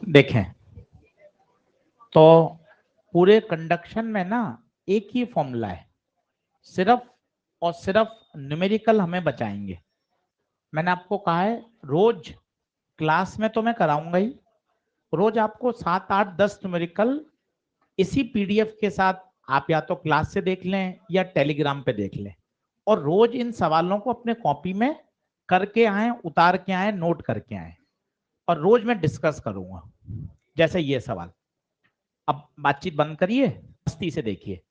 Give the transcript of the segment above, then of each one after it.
देखें तो पूरे कंडक्शन में ना एक ही फॉर्मूला है, सिर्फ और सिर्फ न्यूमेरिकल हमें बचाएंगे। मैंने आपको कहा है रोज क्लास में तो मैं कराऊंगा ही, रोज आपको 7 8 10 न्यूमेरिकल इसी पीडीएफ के साथ आप या तो क्लास से देख लें या टेलीग्राम पे देख लें, और रोज इन सवालों को अपने कॉपी में करके आए, उतार के आए, नोट करके आए, और रोज मैं डिस्कस करूंगा। जैसे ये सवाल, अब बातचीत बंद करिए, मस्ती से देखिए।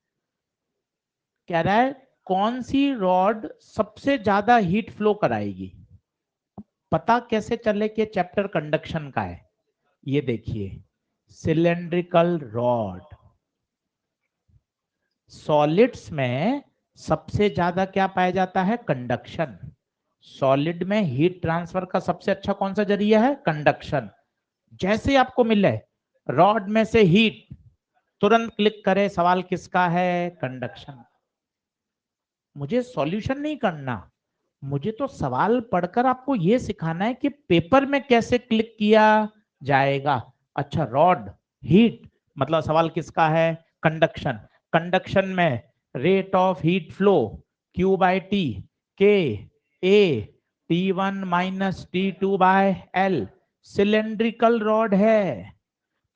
कह रहा है कौन सी रॉड सबसे ज्यादा हीट फ्लो कराएगी। पता कैसे चले कि चैप्टर कंडक्शन का है? ये देखिए, सिलेंड्रिकल रॉड। सॉलिड्स में सबसे ज्यादा क्या पाया जाता है? कंडक्शन। सॉलिड में हीट ट्रांसफर का सबसे अच्छा कौन सा जरिया है? कंडक्शन। जैसे ही आपको मिले रॉड में से हीट, तुरंत क्लिक करें सवाल किसका है? कंडक्शन। मुझे सॉल्यूशन नहीं करना, मुझे तो सवाल पढ़कर आपको यह सिखाना है कि पेपर में कैसे क्लिक किया जाएगा। अच्छा, रॉड, हीट, मतलब सवाल किसका है? कंडक्शन। कंडक्शन में rate of heat flow Q by T, K A T1 minus T2 by L। Cylindrical rod है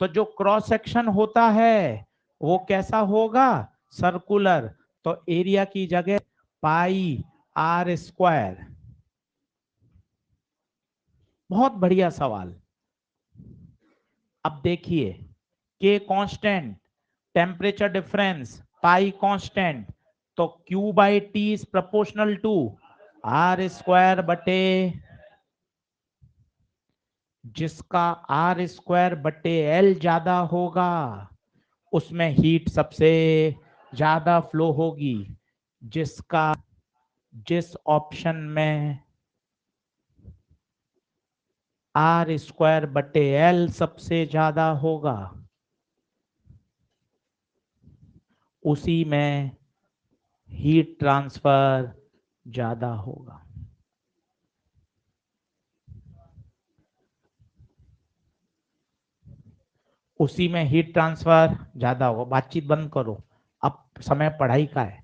तो जो क्रॉस सेक्शन होता है वो कैसा होगा? सर्कुलर। तो एरिया की जगह पाई आर स्क्वायर। बहुत बढ़िया सवाल। अब देखिए, K constant, temperature difference, pi constant, तो Q by T is proportional to R square बटे, जिसका आर स्क्वायर बटे एल ज्यादा होगा उसमें हीट सबसे ज्यादा फ्लो होगी। जिसका, जिस ऑप्शन में आर स्क्वायर बटे एल सबसे ज्यादा होगा उसी में हीट ट्रांसफर ज्यादा होगा। उसी में हीट ट्रांसफर ज्यादा होगा। बातचीत बंद करो, अब समय पढ़ाई का है।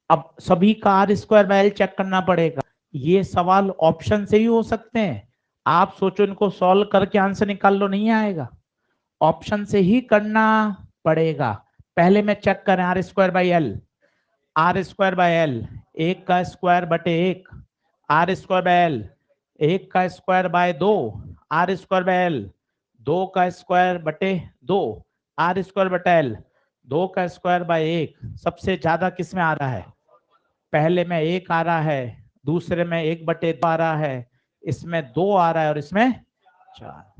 अब सभी का R square by L check करना पड़ेगा। ये सवाल ऑप्शन से ही हो सकते हैं, आप सोचो इनको सॉल्व करके आंसर निकाल लो, नहीं आएगा। ऑप्शन से ही करना पड़ेगा। पहले में चेक करें R square by L. R square by L, एक का स्क्वायर बटे एक, आर स्क्वायर बाय एल, एक का स्क्वायर बाय दो, आर स्क्वायर बाय एल, दो का स्क्वायर बटे दो, आर स्क्वायर बटे एल, दो का स्क्वायर बाय एक। सबसे ज्यादा किस में आ रहा है? पहले में एक आ रहा है, दूसरे में एक बटे दो आ रहा है, इसमें दो आ रहा है और इसमें चार।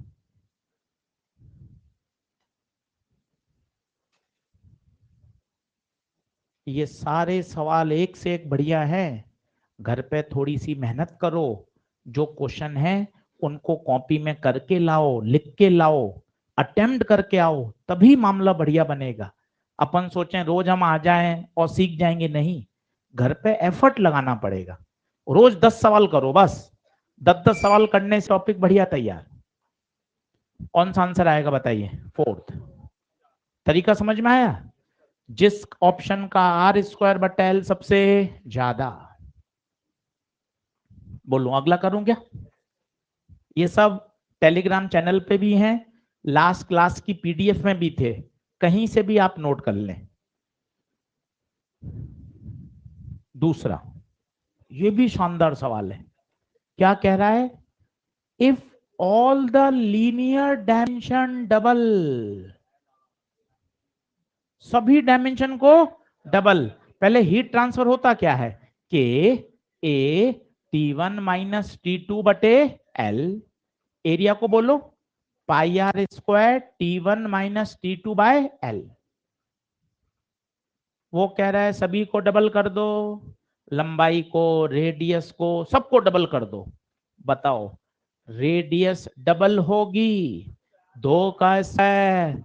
ये सारे सवाल एक से एक बढ़िया है। घर पे थोड़ी सी मेहनत करो, जो क्वेश्चन है उनको कॉपी में करके लाओ, लिख के लाओ, अटेम्प्ट करके आओ, तभी मामला बढ़िया बनेगा। अपन सोचें रोज हम आ जाएं और सीख जाएंगे, नहीं, घर पे एफर्ट लगाना पड़ेगा। रोज 10 सवाल करो बस, 10 10 सवाल करने से टॉपिक बढ़िया तैयार। कौन सा आंसर आएगा बताइए? फोर्थ। तरीका समझ में आया? जिस ऑप्शन का आर स्क्वायर बटा एल सबसे ज्यादा। बोलो अगला करूं क्या? ये सब टेलीग्राम चैनल पे भी हैं, लास्ट क्लास की पीडीएफ में भी थे, कहीं से भी आप नोट कर लें। दूसरा, ये भी शानदार सवाल है। क्या कह रहा है? If all the linear dimension double, सभी डायमेंशन को डबल। पहले हीट ट्रांसफर होता क्या है? के ए T1 माइनस T2 बटे एल। एरिया को बोलो pi are square T1 minus T2 by L. वो कह रहा है सभी को डबल कर दो, लंबाई को, रेडियस को, सबको डबल कर दो। बताओ, रेडियस डबल होगी, दो का स्क्वायर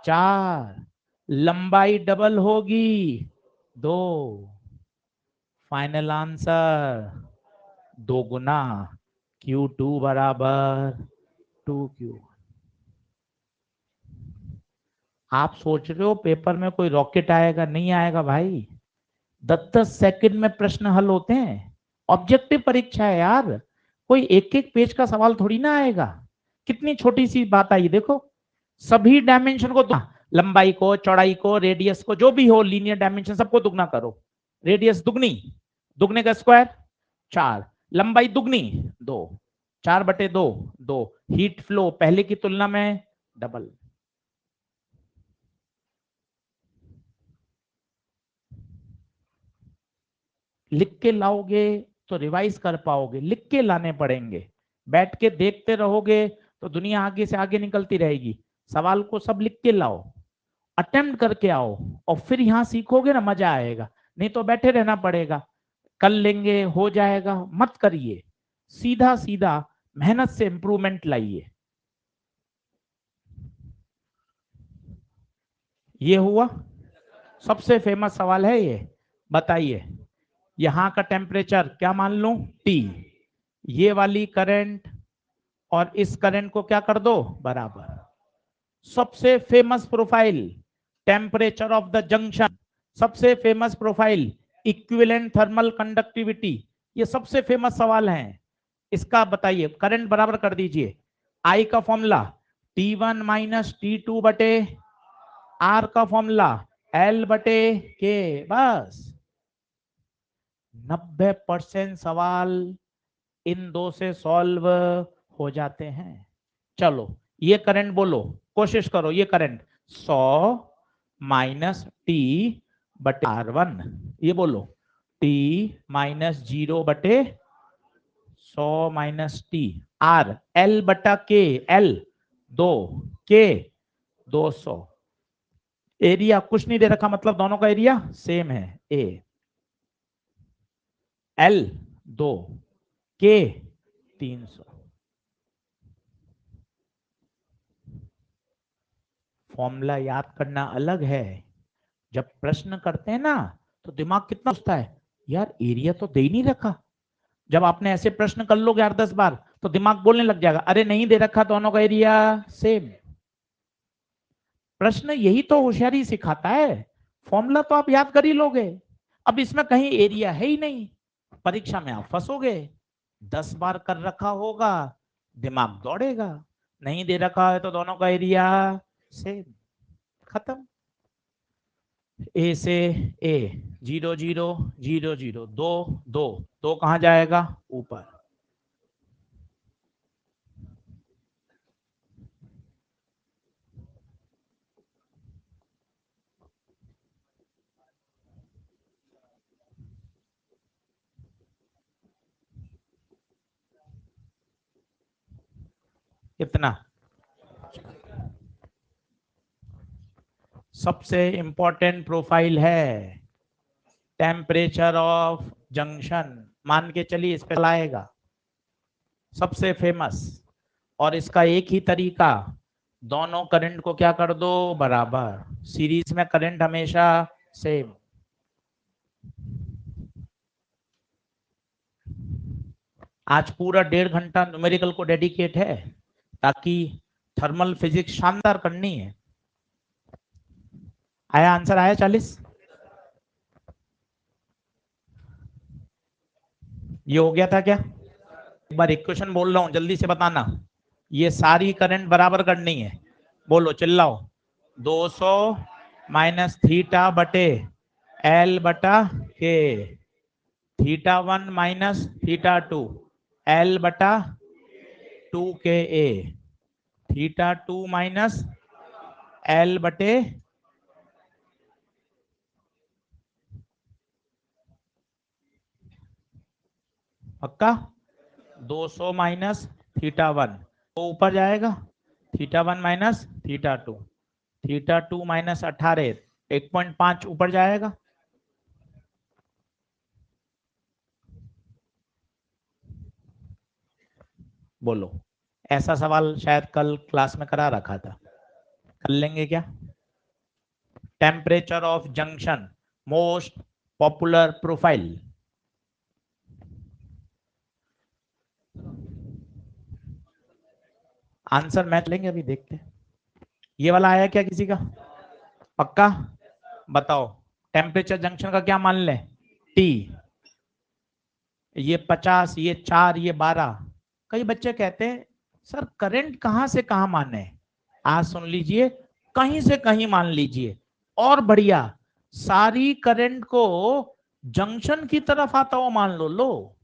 चार, लंबाई डबल होगी दो, फाइनल आंसर दो गुना Q2 बराबर 2Q। आप सोच रहे हो पेपर में कोई रॉकेट आएगा? नहीं आएगा भाई। 10-10 सेकंड में प्रश्न हल होते हैं। ऑब्जेक्टिव परीक्षा है यार, कोई एक एक पेज का सवाल थोड़ी ना आएगा। कितनी छोटी सी बात आई देखो, सभी डायमेंशन को लंबाई को, चौड़ाई को, रेडियस को, जो भी हो लीनियर डायमेंशन सबको दुगना करो। रेडियस दुगनी, दुगने का स्क्वायर 4, लंबाई दुगनी 2, 4/2 2, हीट फ्लो पहले की तुलना में डबल। लिख के लाओगे तो रिवाइज कर पाओगे, लिख के लाने पड़ेंगे। बैठ के देखते रहोगे तो दुनिया आगे से आगे निकलती रहेगी। सवाल को सब लिख के लाओ, अटेम्प्ट करके आओ, और फिर यहाँ सीखोगे ना, मजा आएगा। नहीं तो बैठे रहना पड़ेगा, कर लेंगे हो जाएगा, मत करिए। सीधा सीधा मेहनत से इंप्रूवमेंट लाइए। ये हुआ सबसे फेमस सवाल है ये। बताइए, यहाँ का टेम्परेचर क्या मान लूं? T। ये वाली करंट और इस करंट को क्या कर दो? बराबर। सबसे famous profile, temperature of the junction. सबसे famous profile, equivalent thermal conductivity. ये सबसे फेमस सवाल हैं। इसका बताइए, करंट बराबर कर दीजिए। आई का फॉर्मूला T1 माइनस T2 बटे आर का फॉर्मूला L बटे के। बस 90% सवाल इन दो से सॉल्व हो जाते हैं। चलो ये करंट बोलो, कोशिश करो। ये करंट 100 माइनस टी बटे R1, ये बोलो T माइनस 0 बटे 100 माइनस टी आर, L बटा के, L 2, के 200। एरिया कुछ नहीं दे रखा, मतलब दोनों का एरिया सेम है। ए L 2, के 300। फॉर्मूला याद करना अलग है, जब प्रश्न करते हैं ना तो दिमाग कितना सोचता है, यार एरिया तो दे ही नहीं रखा। जब आपने ऐसे प्रश्न कर लोगे 8-10 बार तो दिमाग बोलने लग जाएगा, अरे नहीं दे रखा, दोनों का एरिया सेम। प्रश्न यही तो होशियारी सिखाता है। फॉर्मूला तो आप याद कर ही लोगे, अब इसमें कहीं एरिया है ही नहीं, परीक्षा में आप फंसोगे। 10 बार कर रखा होगा, दिमाग दौड़ेगा। नहीं दे रखा है तो दोनों का एरिया सेम, खत्म। ए से ए 0 0 0 0 2 2 2 कहां जाएगा? ऊपर। कितना? सबसे इंपॉर्टेंट प्रोफाइल है टेम्परेचर ऑफ जंक्शन। मान के चलिए इस पे लाएगा, सबसे फेमस। और इसका एक ही तरीका, दोनों करंट को क्या कर दो? बराबर। सीरीज में करंट हमेशा सेम। आज पूरा 1.5 घंटा न्यूमेरिकल को डेडिकेट है, ताकि थर्मल फिजिक्स शानदार करनी है। आया आंसर? आया 40? ये हो गया था क्या? एक बार इक्वेशन बोल रहा हूं, जल्दी से बताना। ये सारी करंट बराबर करनी है, बोलो चिल्लाओ। 200 माइनस थीटा बटे एल बटा के, थीटा 1 माइनस थीटा 2 एल बटा 2 के ए, थीटा 2 माइनस एल बटे, पक्का? 200 माइनस थीटा 1 तो ऊपर जाएगा, theta 1 minus theta 2, theta 2 minus 18 1.5 ऊपर जाएगा। बोलो, ऐसा सवाल शायद कल क्लास में करा रखा था, कर लेंगे क्या? Temperature of junction, most popular profile. Answer match लेंगे, अभी देखते हैं। ये वाला आया क्या किसी का? पक्का? बताओ टेम्परेचर जंक्शन का क्या मान लें? T। ये 50, ये 4, ये 12। कई बच्चे कहते हैं सर करंट कहां से कहां माने? आज सुन लीजिए, कहीं से कहीं मान लीजिए, और बढ़िया सारी करंट को जंक्शन की तरफ आता हुआ मान लो।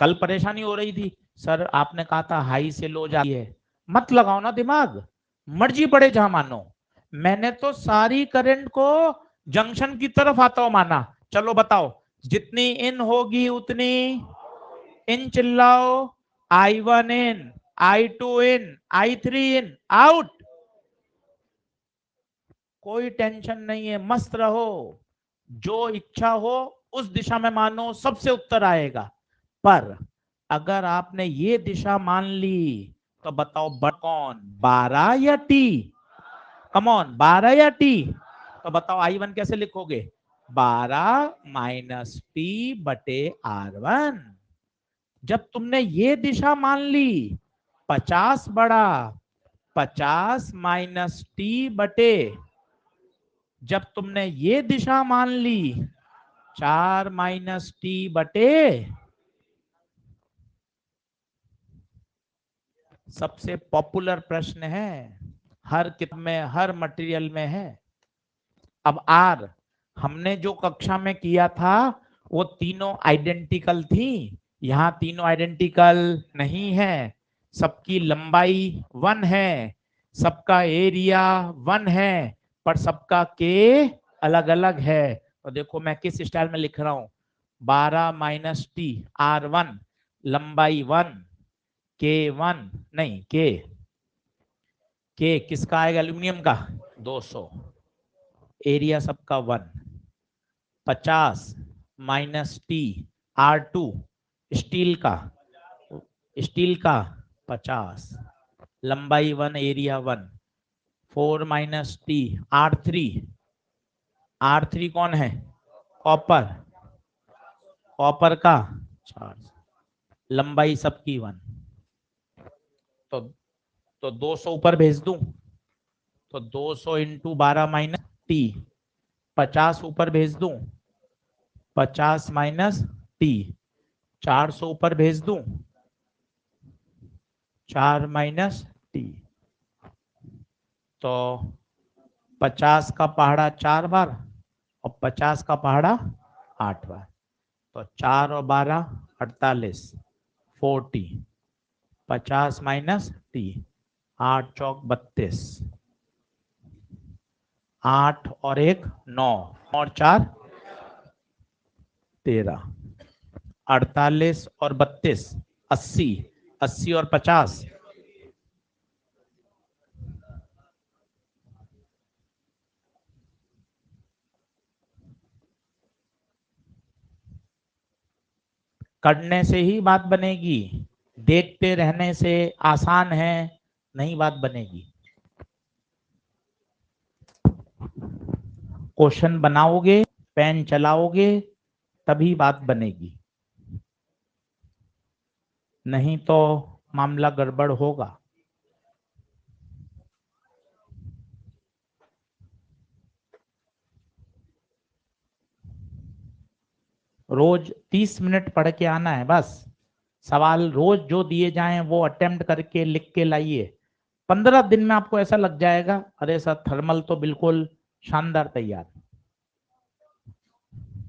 कल परेशानी हो रही थी, सर आपने कहा था हाई से लो जाती है। मत लगाओ ना दिमाग, मर्जी पड़े जहां मानो। मैंने तो सारी करंट को जंक्शन की तरफ आता हुआ माना। चलो बताओ, जितनी इन होगी उतनी इन चिल्लाओ। I1 इन, I2 इन, I3 इन, आउट। कोई टेंशन नहीं है, मस्त रहो, जो इच्छा हो उस दिशा में मानो, सबसे उत्तर आएगा। पर अगर आपने ये दिशा मान ली तो बताओ कौन, 12 या टी? कमॉन, 12 या टी? तो बताओ I1 कैसे लिखोगे? 12 माइनस टी बटे R1। जब तुमने ये दिशा मान ली, 50 बड़ा 50 माइनस टी बटे, जब तुमने ये दिशा मान ली 4 माइनस टी बटे, सबसे पॉपुलर प्रश्न है, हर किताब में हर मटेरियल में है। अब आर हमने जो कक्षा में किया था वो तीनों आइडेंटिकल थी, यहाँ तीनों आइडेंटिकल नहीं है। सबकी लंबाई 1 है, सबका एरिया 1 है, पर सबका के अलग अलग है। तो देखो मैं किस स्टाइल में लिख रहा हूं, 12 माइनस टी R1, लंबाई 1, के 1 नहीं, के किसका आएगा? एल्यूमिनियम का 200, एरिया सबका 1, 50 माइनस टी R2, स्टील का, स्टील का 50, लंबाई 1, area 1, 4 minus T R3, R3 कौन है? कॉपर, कॉपर का चार्ज, लंबाई सबकी 1। तो 200 ऊपर भेज दूं तो 200 इंटू 12 माइनस टी, 50 ऊपर भेज दूं 50 माइनस टी, 400 ऊपर भेज दूं 4 माइनस टी। तो 50 का पहाड़ा 4 बार और 50 का पहाड़ा 8 बार, तो 4 और 12 48, 40, 50 माइनस टी, 8 चौक 32, 8 और 1 9 और 4 13, 48 और 32 80, 80 और 50 करने से ही बात बनेगी, देखते रहने से आसान है नहीं बात बनेगी। क्वेश्चन बनाओगे, पेन चलाओगे, तभी बात बनेगी, नहीं तो मामला गड़बड़ होगा। रोज 30 मिनट पढ़ के आना है बस। सवाल रोज जो दिए जाएं वो अटेम्प्ट करके लिख के लाइए। 15 दिन में आपको ऐसा लग जाएगा अरे सर थर्मल तो बिल्कुल शानदार तैयार।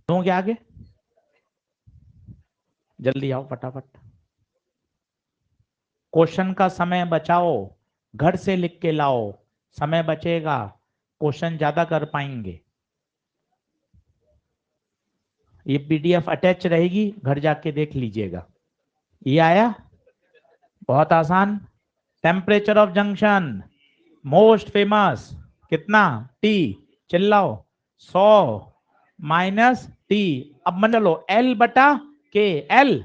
दूंगे आगे, जल्दी आओ फटाफट। क्वेश्चन का समय बचाओ, घर से लिख के लाओ, समय बचेगा, क्वेश्चन ज्यादा कर पाएंगे। ये पीडीएफ अटैच रहेगी, घर जाके देख लीजिएगा। ये आया, बहुत आसान। Temperature of junction most famous कितना? टी, चिल्लाओ। 100 माइनस टी, अब मान लो एल बटा के, एल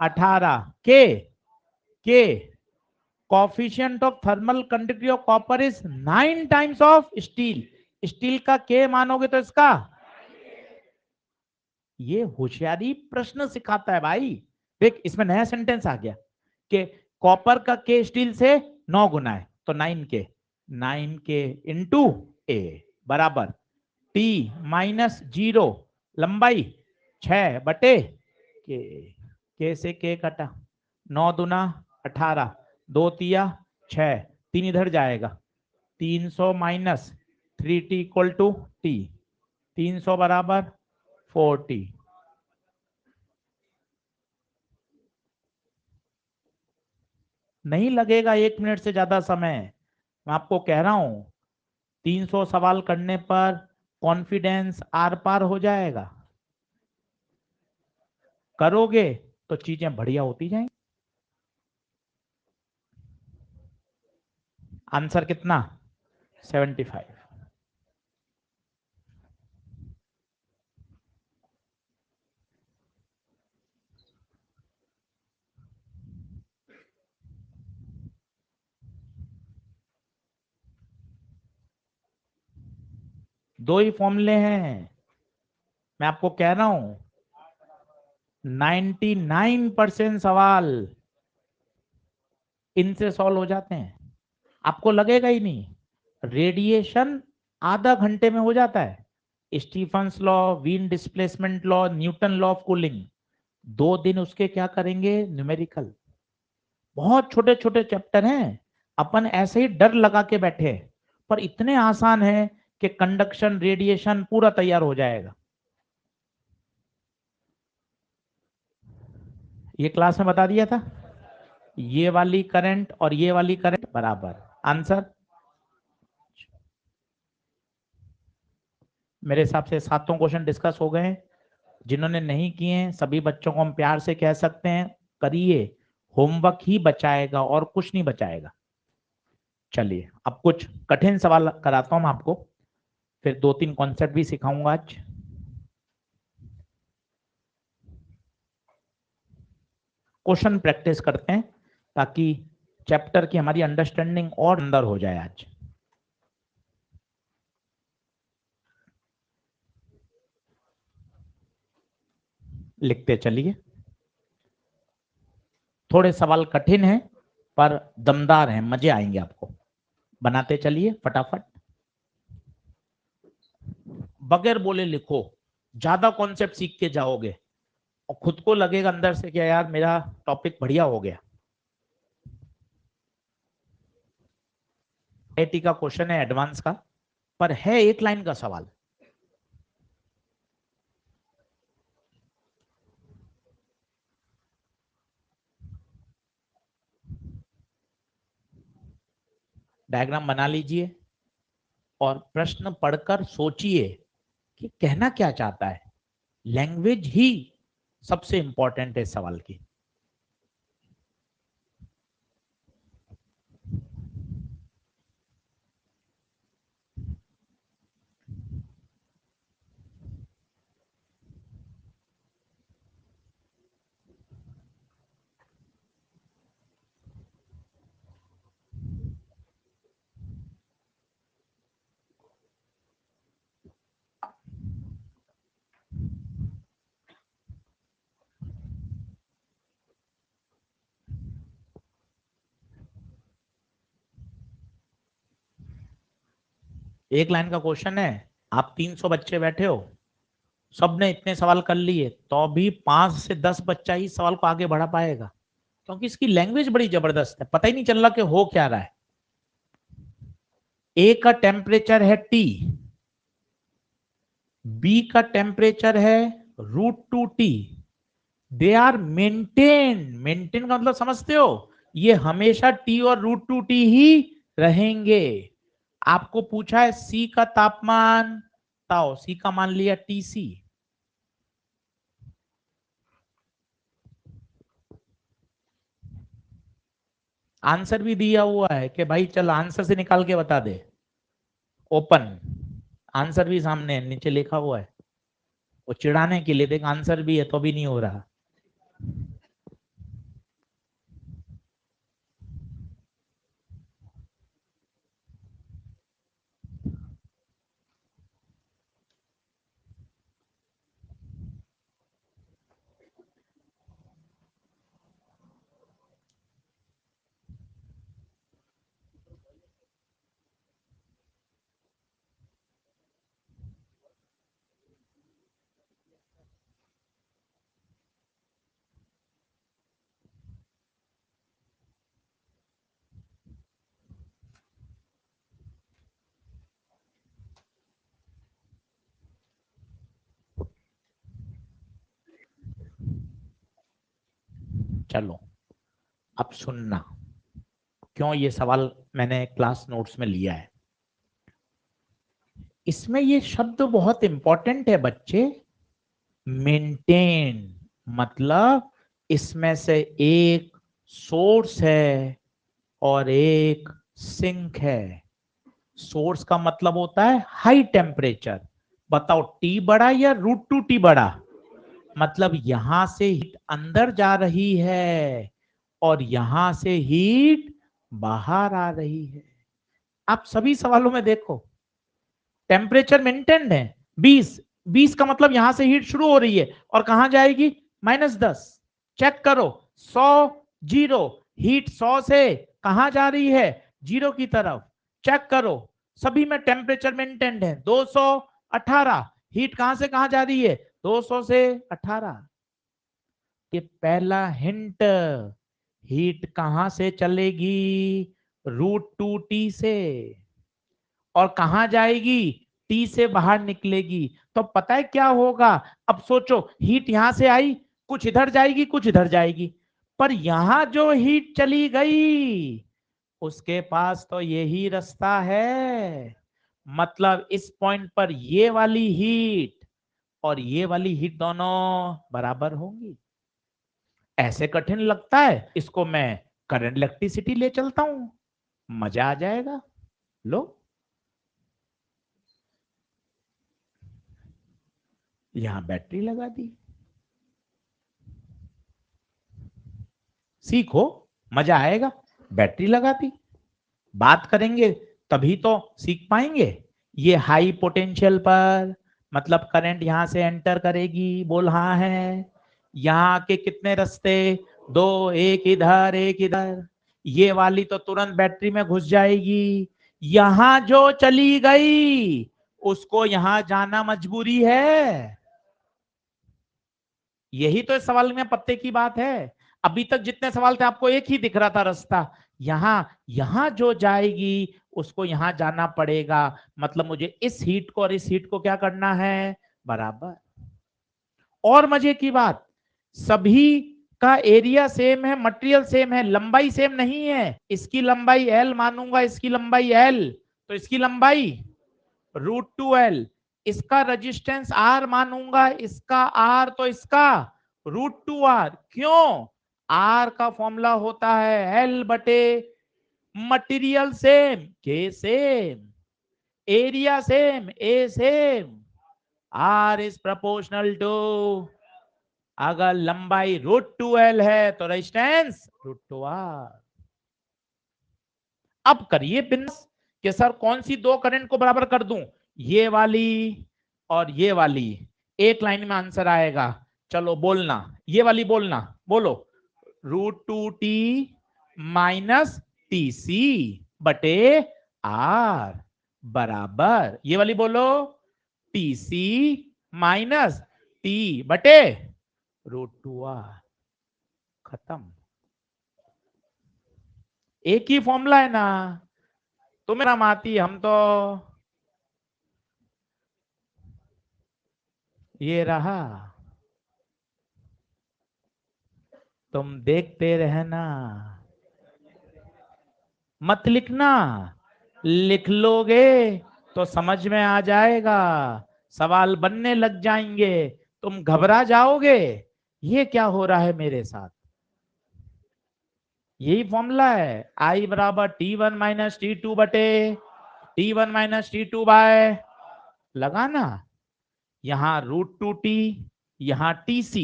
18, के coefficient of thermal conductivity of copper is 9 times of steel. Steel का के मानोगे तो इसका, ये होशियारी प्रश्न सिखाता है भाई। देख इसमें नया सेंटेंस आ गया कि कॉपर का के स्टील से 9 गुना है तो 9 के, 9k इंटू ए बराबर टी माइनस 0 लंबाई 6 के से के कटा 9 दूना 18 2 तिया 6 3 इधर जाएगा 300 minus 3t equal to T 300 बराबर 4t। नहीं लगेगा 1 मिनट से ज्यादा समय, मैं आपको कह रहा हूं 300 सवाल करने पर कॉन्फिडेंस आर पार हो जाएगा। करोगे तो चीजें बढ़िया होती जाएंगी। आंसर कितना 75। दो ही फॉर्मूले हैं, मैं आपको कह रहा हूं 99% सवाल इनसे सॉल्व हो जाते हैं, आपको लगेगा ही नहीं। रेडिएशन आधा घंटे में हो जाता है। Stefan's law, Wien displacement law, Newton law of cooling, 2 दिन उसके क्या करेंगे न्यूमेरिकल। बहुत छोटे छोटे चैप्टर हैं, अपन ऐसे ही डर लगा के बैठे हैं, पर इतने आसान है कि कंडक्शन रेडिएशन पूरा तैयार हो जाएगा। ये क्लास में बता दिया था, ये वाली करंट और ये वाली करंट बराबर। आंसर मेरे हिसाब से 7 क्वेश्चन डिस्कस हो गए। जिन्होंने नहीं किए हैं सभी बच्चों को हम प्यार से कह सकते हैं करिए, होमवर्क ही बचाएगा और कुछ नहीं बचाएगा। चलिए अब कुछ कठिन सवाल कराता हूं मैं आपको, फिर 2-3 कॉन्सेप्ट भी सिखाऊंगा आज। क्वेश्चन प्रैक्टिस करते हैं ताकि चैप्टर की हमारी अंडरस्टैंडिंग और अंदर हो जाए। आज लिखते चलिए, थोड़े सवाल कठिन हैं पर दमदार हैं, मजे आएंगे आपको। बनाते चलिए फटाफट, बगैर बोले लिखो, ज्यादा कॉन्सेप्ट सीख के जाओगे और खुद को लगेगा अंदर से कि यार मेरा टॉपिक बढ़िया हो गया। आईआईटी का क्वेश्चन है एडवांस का, पर है एक लाइन का सवाल। डायग्राम बना लीजिए और प्रश्न पढ़कर सोचिए कि कहना क्या चाहता है। लैंग्वेज ही सबसे इंपॉर्टेंट है सवाल की। एक लाइन का क्वेश्चन है, आप 300 बच्चे बैठे हो, सबने इतने सवाल कर लिए तो भी 5 से 10 बच्चा ही सवाल को आगे बढ़ा पाएगा, क्योंकि इसकी लैंग्वेज बड़ी जबरदस्त है, पता ही नहीं चल रहा कि हो क्या रहा है। ए का टेम्परेचर है टी, बी का टेम्परेचर है √2T, they are maintain, maintain का मतलब समझते हो, ये हमेशा टी और √2T ही रहेंगे। आपको पूछा है सी का तापमान, ताओ सी का मान लिया TC, आंसर भी दिया हुआ है कि भाई चल आंसर से निकाल के बता दे, ओपन, आंसर भी सामने है, नीचे लिखा हुआ है। वो चिढ़ाने के लिए, देख आंसर भी है तो भी नहीं हो रहा। चलो अब सुनना, क्यों ये सवाल मैंने क्लास नोट्स में लिया है। इसमें ये शब्द बहुत इंपॉर्टेंट है बच्चे, मेंटेन। मतलब इसमें से एक सोर्स है और एक सिंक है। सोर्स का मतलब होता है हाई टेम्परेचर। बताओ टी बड़ा या √2T बड़ा? मतलब यहां से हीट अंदर जा रही है और यहां से हीट बाहर आ रही है। आप सभी सवालों में देखो टेम्परेचर मेंटेन्ड है 20। 20 का मतलब यहां से हीट शुरू हो रही है और कहां जाएगी? -10। चेक करो 100 0, हीट 100 से कहां जा रही है? 0 की तरफ। चेक करो सभी में टेम्परेचर मेंटेन्ड है 218, हीट कहां से कहां जा रही है? 200 से 18। ये पहला हिंट। हीट कहां से चलेगी? √2T से। और कहां जाएगी? टी से बाहर निकलेगी। तो पता है क्या होगा? अब सोचो हीट यहां से आई, कुछ इधर जाएगी कुछ इधर जाएगी, पर यहां जो हीट चली गई उसके पास तो यही रास्ता है। मतलब इस पॉइंट पर ये वाली हीट और ये वाली हीट दोनों बराबर होंगी। ऐसे कठिन लगता है, इसको मैं करंट इलेक्ट्रिसिटी ले चलता हूं, मजा आ जाएगा। लो यहां बैटरी लगा दी, सीखो मजा आएगा। बैटरी लगा दी, बात करेंगे तभी तो सीख पाएंगे। ये हाई पोटेंशियल पर मतलब करंट यहां से एंटर करेगी, बोल हाँ है। यहाँ के कितने रास्ते? 2, एक इधर एक इधर। ये वाली तो तुरंत बैटरी में घुस जाएगी। यहां जो चली गई उसको यहां जाना मजबूरी है। यही तो इस सवाल में पत्ते की बात है। अभी तक जितने सवाल थे आपको एक ही दिख रहा था रास्ता। यहां यहां जो जाएगी उसको यहां जाना पड़ेगा। मतलब मुझे इस हीट को और इस हीट को क्या करना है? बराबर। और मजे की बात, सभी का एरिया सेम है, मटेरियल सेम है, लंबाई सेम नहीं है। इसकी लंबाई L मानूंगा, इसकी लंबाई L, तो इसकी लंबाई √2L। इसका रेजिस्टेंस R मानूंगा, इसका R तो इसका √2R। क्यों? R का फॉर्मूला होता है L बटे material same, K same, area same, A same, R is proportional to, अगर लंबाई √2L है तो रेजिस्टेंस √2R। अब करिए बिंदास कि सर कौन सी दो करंट को बराबर कर दूं? ये वाली और ये वाली। एक लाइन में आंसर आएगा। चलो बोलना, ये वाली बोलना, बोलो √2T माइनस TC बटे R बराबर, ये वाली बोलो TC माइनस T बटे √2R। खत्म। एक ही फॉर्मूला है ना। तुम्हें नाम आती, हम तो ये रहा, तुम देखते रहना। मत लिखना, लिख लोगे तो समझ में आ जाएगा, सवाल बनने लग जाएंगे, तुम घबरा जाओगे ये क्या हो रहा है मेरे साथ। यही फॉर्मूला है, I बराबर T1 माइनस T2 बटे T1 माइनस T2 बाय, लगाना। यहां √2T, यहां TC,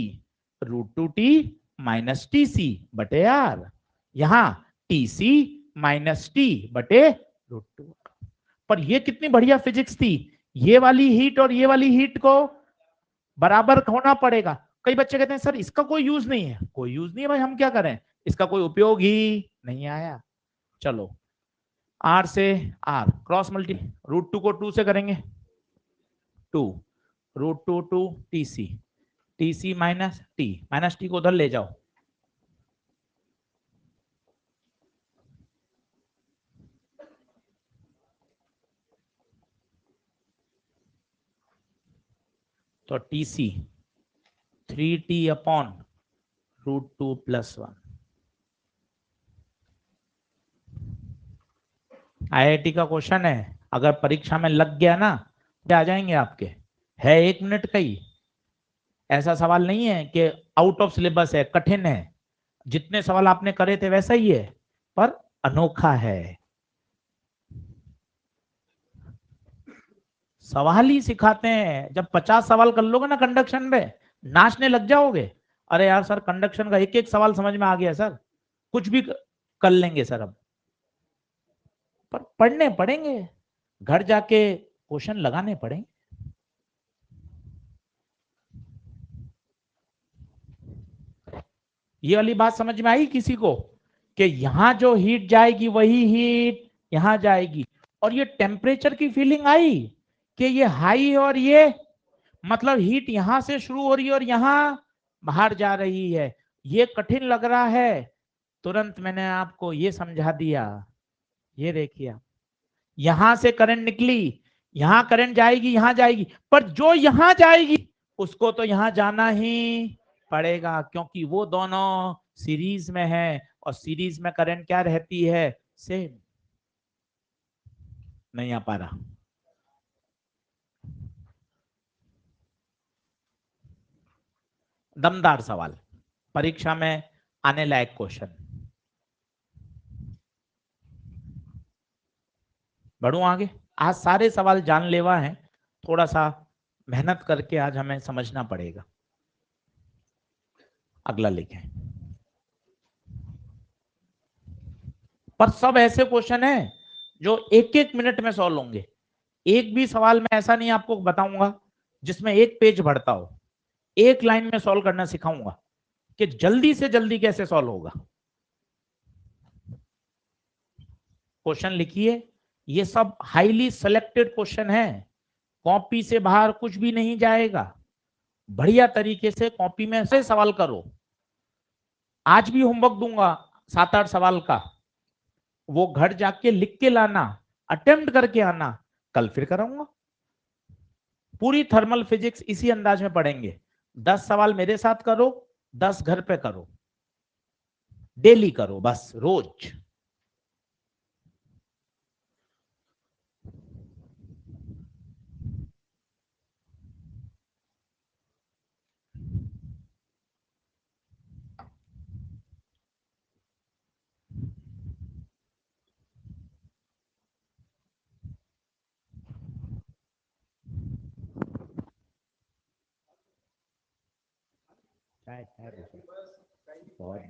√2T माइनस TC बटे R, यहां TC माइनस T बटे √2। पर ये कितनी बढ़िया फिजिक्स थी। ये वाली हीट और ये वाली हीट को बराबर होना पड़ेगा। कई बच्चे कहते हैं सर इसका कोई यूज नहीं है। कोई यूज नहीं है भाई, हम क्या करें, इसका कोई उपयोग ही नहीं आया। चलो R से R क्रॉस मल्टी, √2 को 2 से करेंगे 2, √2 TC, TC माइनस टी को उधर ले जाओ, तो TC 3T अपॉन √2 + 1। IIT का क्वेश्चन है, अगर परीक्षा में लग गया ना तो आ जाएंगे आपके, है 1 मिनट का ही। ऐसा सवाल नहीं है कि आउट ऑफ सिलेबस है, कठिन है। जितने सवाल आपने करे थे वैसा ही है, पर अनोखा है। सवाल ही सिखाते हैं। जब 50 सवाल कर लोगे ना कंडक्शन में, नाचने लग जाओगे। अरे यार सर, कंडक्शन का एक एक सवाल समझ में आ गया सर, कुछ भी कर लेंगे सर अब। पर पढ़ने पड़ेंगे, घर जाके क्वेश्चन लगाने पड़ेंगे। ये वाली बात समझ में आई किसी को, कि यहां जो हीट जाएगी वही हीट यहां जाएगी। और ये टेम्परेचर की फीलिंग आई कि ये हाई और ये, मतलब हीट यहां से शुरू हो रही है और यहां बाहर जा रही है। ये कठिन लग रहा है, तुरंत मैंने आपको ये समझा दिया। ये देखिए, यहां से करंट निकली, यहां करंट जाएगी, यहां जाएगी, पर जो यहां जाएगी उसको तो यहां जाना ही पड़ेगा, क्योंकि वो दोनों सीरीज में है। और सीरीज में करंट क्या रहती है, सेम। नहीं आ पा रहा। दमदार सवाल, परीक्षा में आने लायक क्वेश्चन। बढ़ू आगे। आज सारे सवाल जानलेवा हैं, थोड़ा सा मेहनत करके आज हमें समझना पड़ेगा। अगला लिखें। पर सब ऐसे क्वेश्चन हैं जो एक एक मिनट में सॉल्व होंगे। एक भी सवाल में ऐसा नहीं आपको बताऊंगा जिसमें एक पेज भरता हो। एक लाइन में सॉल्व करना सिखाऊंगा कि जल्दी से जल्दी कैसे सॉल्व होगा। क्वेश्चन लिखिए। ये सब हाईली सिलेक्टेड क्वेश्चन है, कॉपी से बाहर कुछ भी नहीं जाएगा। बढ़िया तरीके से कॉपी में से सवाल करो। आज भी होमवर्क दूंगा 7-8 सवाल का, वो घर जाके लिख के लाना, अटेम्प्ट करके आना। कल फिर कराऊंगा। पूरी थर्मल फिजिक्स इसी अंदाज में पढ़ेंगे। 10 सवाल मेरे साथ करो, 10 घर पे करो, डेली करो, बस रोज। बहुत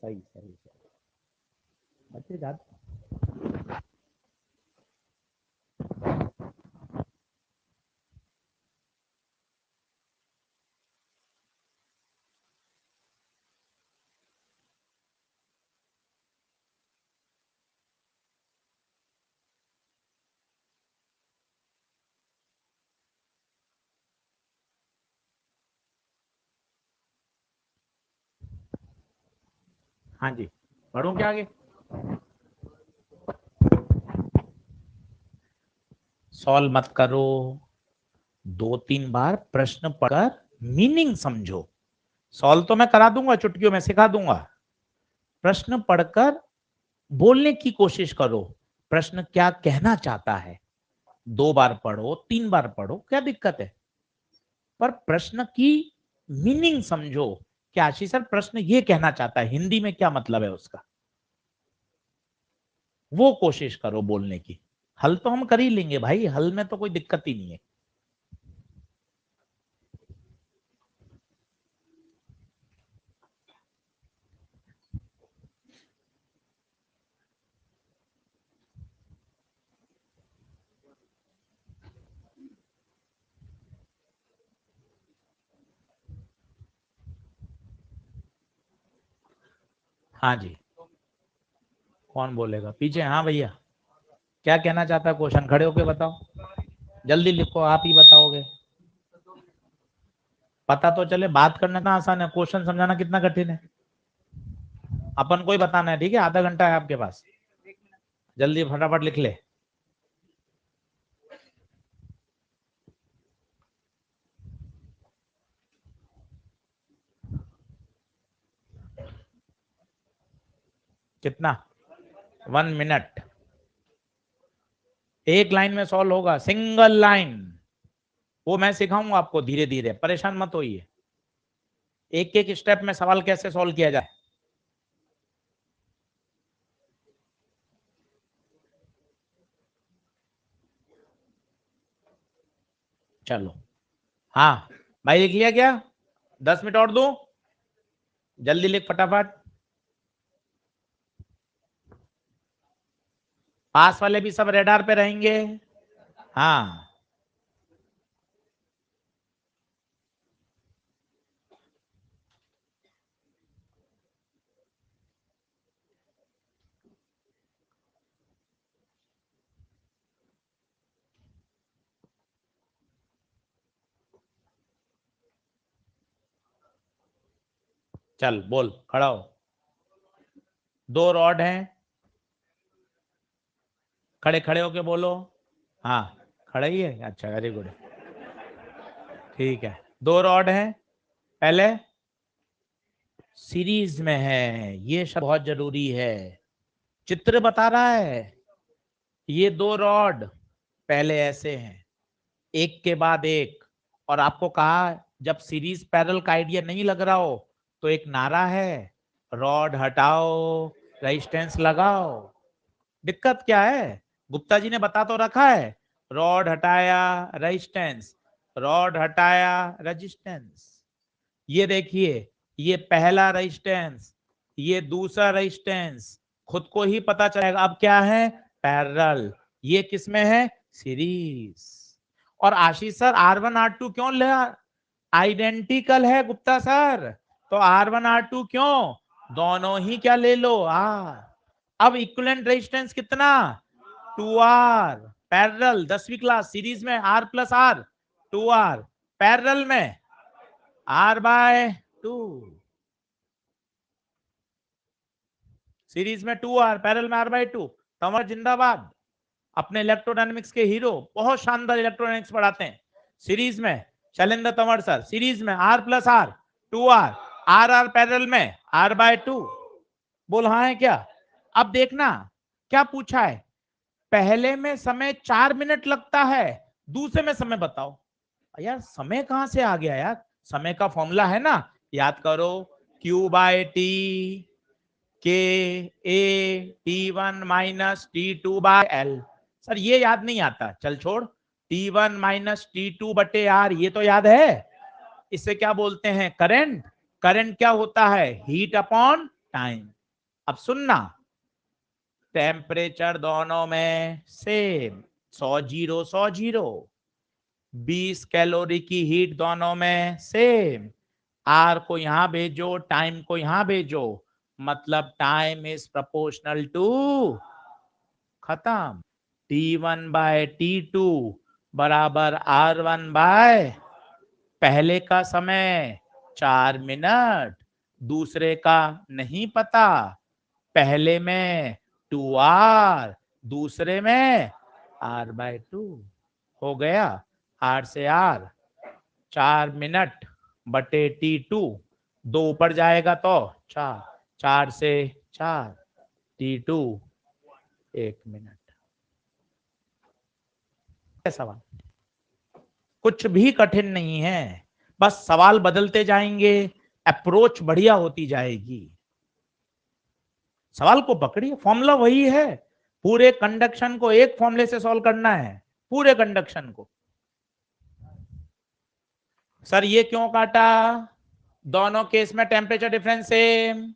सही सही सही। बच्चे जाते। हाँ जी, पढ़ो क्या आगे। सॉल्व मत करो, 2-3 बार प्रश्न पढ़कर मीनिंग समझो। सॉल्व तो मैं करा दूंगा, चुटकियों में सिखा दूंगा। प्रश्न पढ़कर बोलने की कोशिश करो, प्रश्न क्या कहना चाहता है। 2 बार पढ़ो, 3 बार पढ़ो, क्या दिक्कत है। पर प्रश्न की मीनिंग समझो, क्या आशीष सर प्रश्न ये कहना चाहता है, हिंदी में क्या मतलब है उसका, वो कोशिश करो बोलने की। हल तो हम कर ही लेंगे भाई, हल में तो कोई दिक्कत ही नहीं है। हाँ जी, कौन बोलेगा पीछे। हाँ भैया, क्या कहना चाहता है क्वेश्चन, खड़े होके बताओ। जल्दी लिखो, आप ही बताओगे। पता तो चले, बात करना ना आसान है, क्वेश्चन समझाना कितना कठिन है। अपन को ही बताना है, ठीक है। आधा घंटा है आपके पास, जल्दी फटाफट लिख ले। कितना? 1 मिनट। एक लाइन में सॉल्व होगा, सिंगल लाइन। वो मैं सिखाऊंगा आपको धीरे धीरे, परेशान मत होइए। एक एक स्टेप में सवाल कैसे सॉल्व किया जाए। चलो, हाँ भाई लिख लिया क्या? 10 मिनट और दूं? जल्दी लिख फटाफट। पास वाले भी सब रेडार पे रहेंगे। हाँ, चल बोल, खड़ा हो। 2 रॉड हैं, खड़े खड़े होके बोलो। हाँ, खड़ा ही है, अच्छा वेरी गुड, ठीक है। 2 रॉड हैं, पहले सीरीज में है, ये शब्द बहुत जरूरी है। चित्र बता रहा है, ये 2 रॉड पहले ऐसे हैं, एक के बाद एक। और आपको कहा जब सीरीज पैरेलल का आइडिया नहीं लग रहा हो तो एक नारा है, रॉड हटाओ रेजिस्टेंस लगाओ। दिक्कत क्या है? गुप्ता जी ने बता तो रखा है, रॉड हटाया रेजिस्टेंस, रॉड हटाया रेजिस्टेंस। ये देखिए, ये पहला रेजिस्टेंस, ये दूसरा रेजिस्टेंस, खुद को ही पता चलेगा अब क्या है, पैरेलल। ये किसमें है? सीरीज। और आशीष सर R1 R2 क्यों ले? आइडेंटिकल है गुप्ता सर, तो R1 R2 क्यों? दोनों ही क्या ले लो, अब इक्विवेलेंट रेजिस्टेंस कितना? 2R। पैरेलल 10वीं क्लास, सीरीज में R+R 2R, पैरेलल में R/2। सीरीज में 2R, पैरेलल में R/2। तंवर जिंदाबाद, अपने इलेक्ट्रोडायनेमिक्स के हीरो, बहुत शानदार इलेक्ट्रोडायनेमिक्स पढ़ाते हैं। सीरीज में शैलेंद्र तंवर सर, सीरीज में R+R 2R, R पैरेलल में R/2। बोल हाँ है क्या? अब देखना क्या पूछा है, पहले में समय 4 मिनट लगता है, दूसरे में समय बताओ। यार समय कहां से आ गया यार? समय का फॉर्मूला है ना, याद करो, Q/T के T1 - T2/L। सर ये याद नहीं आता, चल छोड़। T1 - T2/R, ये तो याद है। इसे क्या बोलते हैं? करंट। करंट क्या होता है? Heat upon time. अब सुनना, टेम्परेचर दोनों में सेम, 100 0 100 0। 20 कैलोरी की हीट दोनों में सेम। आर को यहां भेजो, टाइम को यहां भेजो, मतलब टाइम इज प्रोपोर्शनल टू, खत्म। T1/T2 बराबर R1 पहले का समय 4 मिनट, दूसरे का नहीं पता, पहले में 2R, दूसरे में R/2। हो गया, R से R, 4 मिनट बटे T2, 2 ऊपर जाएगा तो 4, 4 से 4, T2 1 मिनट। सवाल कुछ भी कठिन नहीं है, बस सवाल बदलते जाएंगे, अप्रोच बढ़िया होती जाएगी। सवाल को पकड़िए, फॉर्मूला वही है, पूरे कंडक्शन को एक फॉर्मूले से सॉल्व करना है, पूरे कंडक्शन को। सर ये क्यों काटा? दोनों केस में टेम्परेचर डिफरेंस सेम।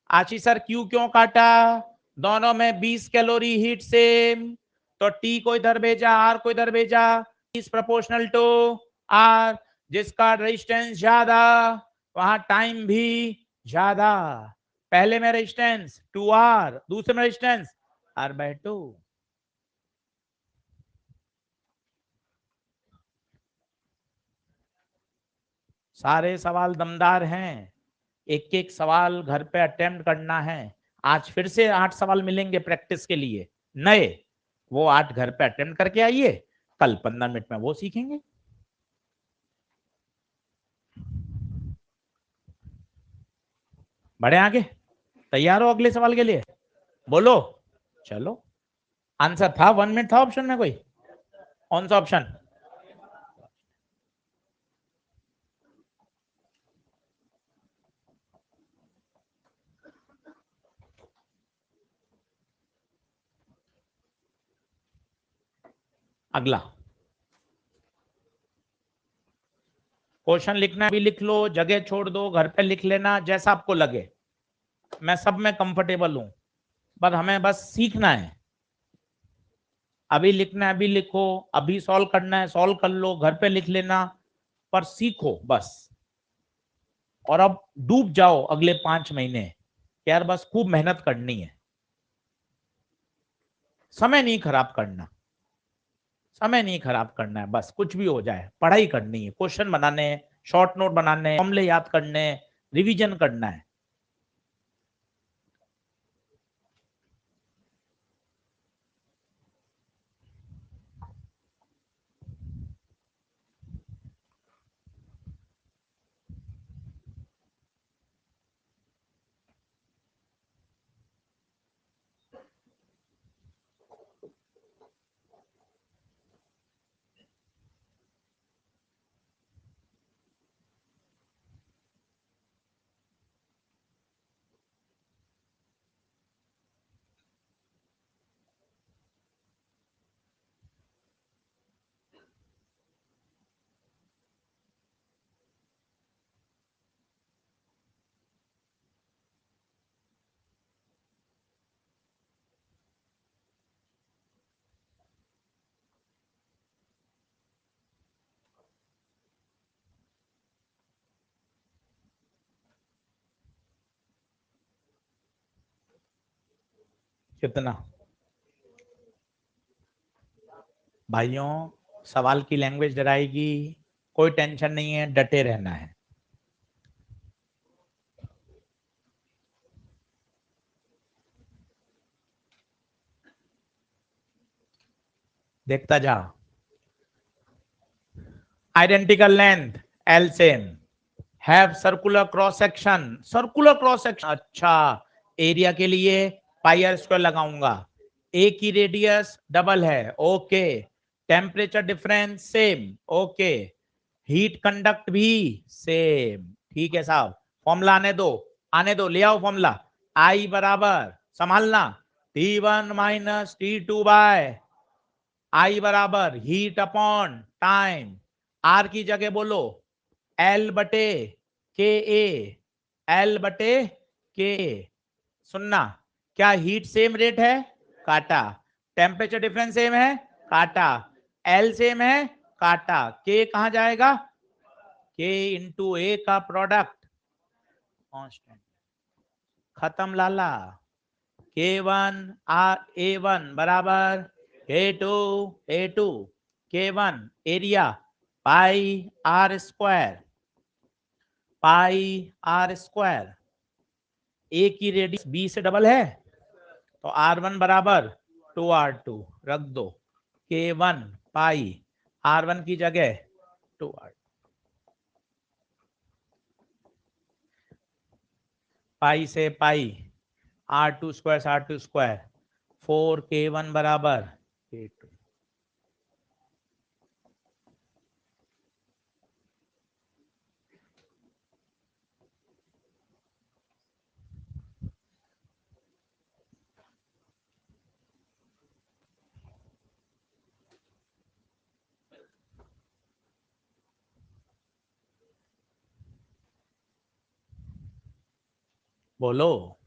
आशीष सर क्यू क्यों काटा? दोनों में 20 कैलोरी हीट सेम, तो टी को इधर भेजा, आर को इधर भेजा, इज प्रोपोर्शनल टू आर। जिसका रेजिस्टेंस ज्यादा वहां टाइम भी ज्यादा। पहले में रेजिस्टेंस 2R, दूसरे में रेजिस्टेंस R/2। सारे सवाल दमदार हैं, एक एक सवाल घर पे अटेम्प्ट करना है। आज फिर से 8 सवाल मिलेंगे प्रैक्टिस के लिए नए, वो 8 घर पे अटेम्प्ट करके आइए, कल 15 मिनट में वो सीखेंगे। बढ़े आगे, तैयार हो अगले सवाल के लिए? बोलो, चलो आंसर था 1 मिनट था ऑप्शन में कोई? कौन सा ऑप्शन? अगला क्वेश्चन लिखना भी लिख लो, जगह छोड़ दो, घर पे लिख लेना, जैसा आपको लगे। मैं सब में कंफर्टेबल हूं, पर हमें बस सीखना है। अभी लिखना है अभी लिखो, अभी सॉल्व करना है सॉल्व कर लो, घर पे लिख लेना, पर सीखो बस। और अब डूब जाओ अगले 5 महीने, यार बस खूब मेहनत करनी है, समय नहीं खराब करना, समय नहीं खराब करना है, बस कुछ भी हो जाए पढ़ाई करनी है, क्वेश्चन बनाने, शॉर्ट नोट बनाने, फॉर्मूले याद करने, रिवीजन करना है। कितना? भाइयों, सवाल की लैंग्वेज डराएगी, कोई टेंशन नहीं है, डटे रहना है। देखता जा। Identical length, L same, have circular cross section, circular cross section, अच्छा। एरिया के लिए पाई आर स्क्वायर लगाऊंगा, ए की रेडियस डबल है, okay. Temperature difference same, okay. Heat conduct भी सेम, ठीक है साहब। फॉर्मूला आने दो, आने दो, ले आओ फॉर्मूला। आई बराबर, संभालना, T1 - T2 बाय आई बराबर हीट अपॉन टाइम, आर की जगह बोलो एल बटे के ए, एल बटे के ए। सुनना, क्या हीट सेम रेट है? काटा। टेम्परेचर डिफरेंस सेम है? काटा। एल सेम है? काटा। के कहां जाएगा? के इंटू ए का प्रोडक्ट कांस्टेंट, खत्म लाला। K1 बराबर K2 K1 area pi are square, pi are square. A की रेडियस बी से डबल है, तो R1 बराबर 2R2 रख दो। K1 पाई R1 की जगह 2R, पाई से पाई, R2 स्क्वायर 4K1 बराबर K2। बोलो,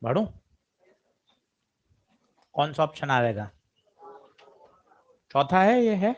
बढ़ू? कौन सा ऑप्शन आएगा? चौथा है, ये है।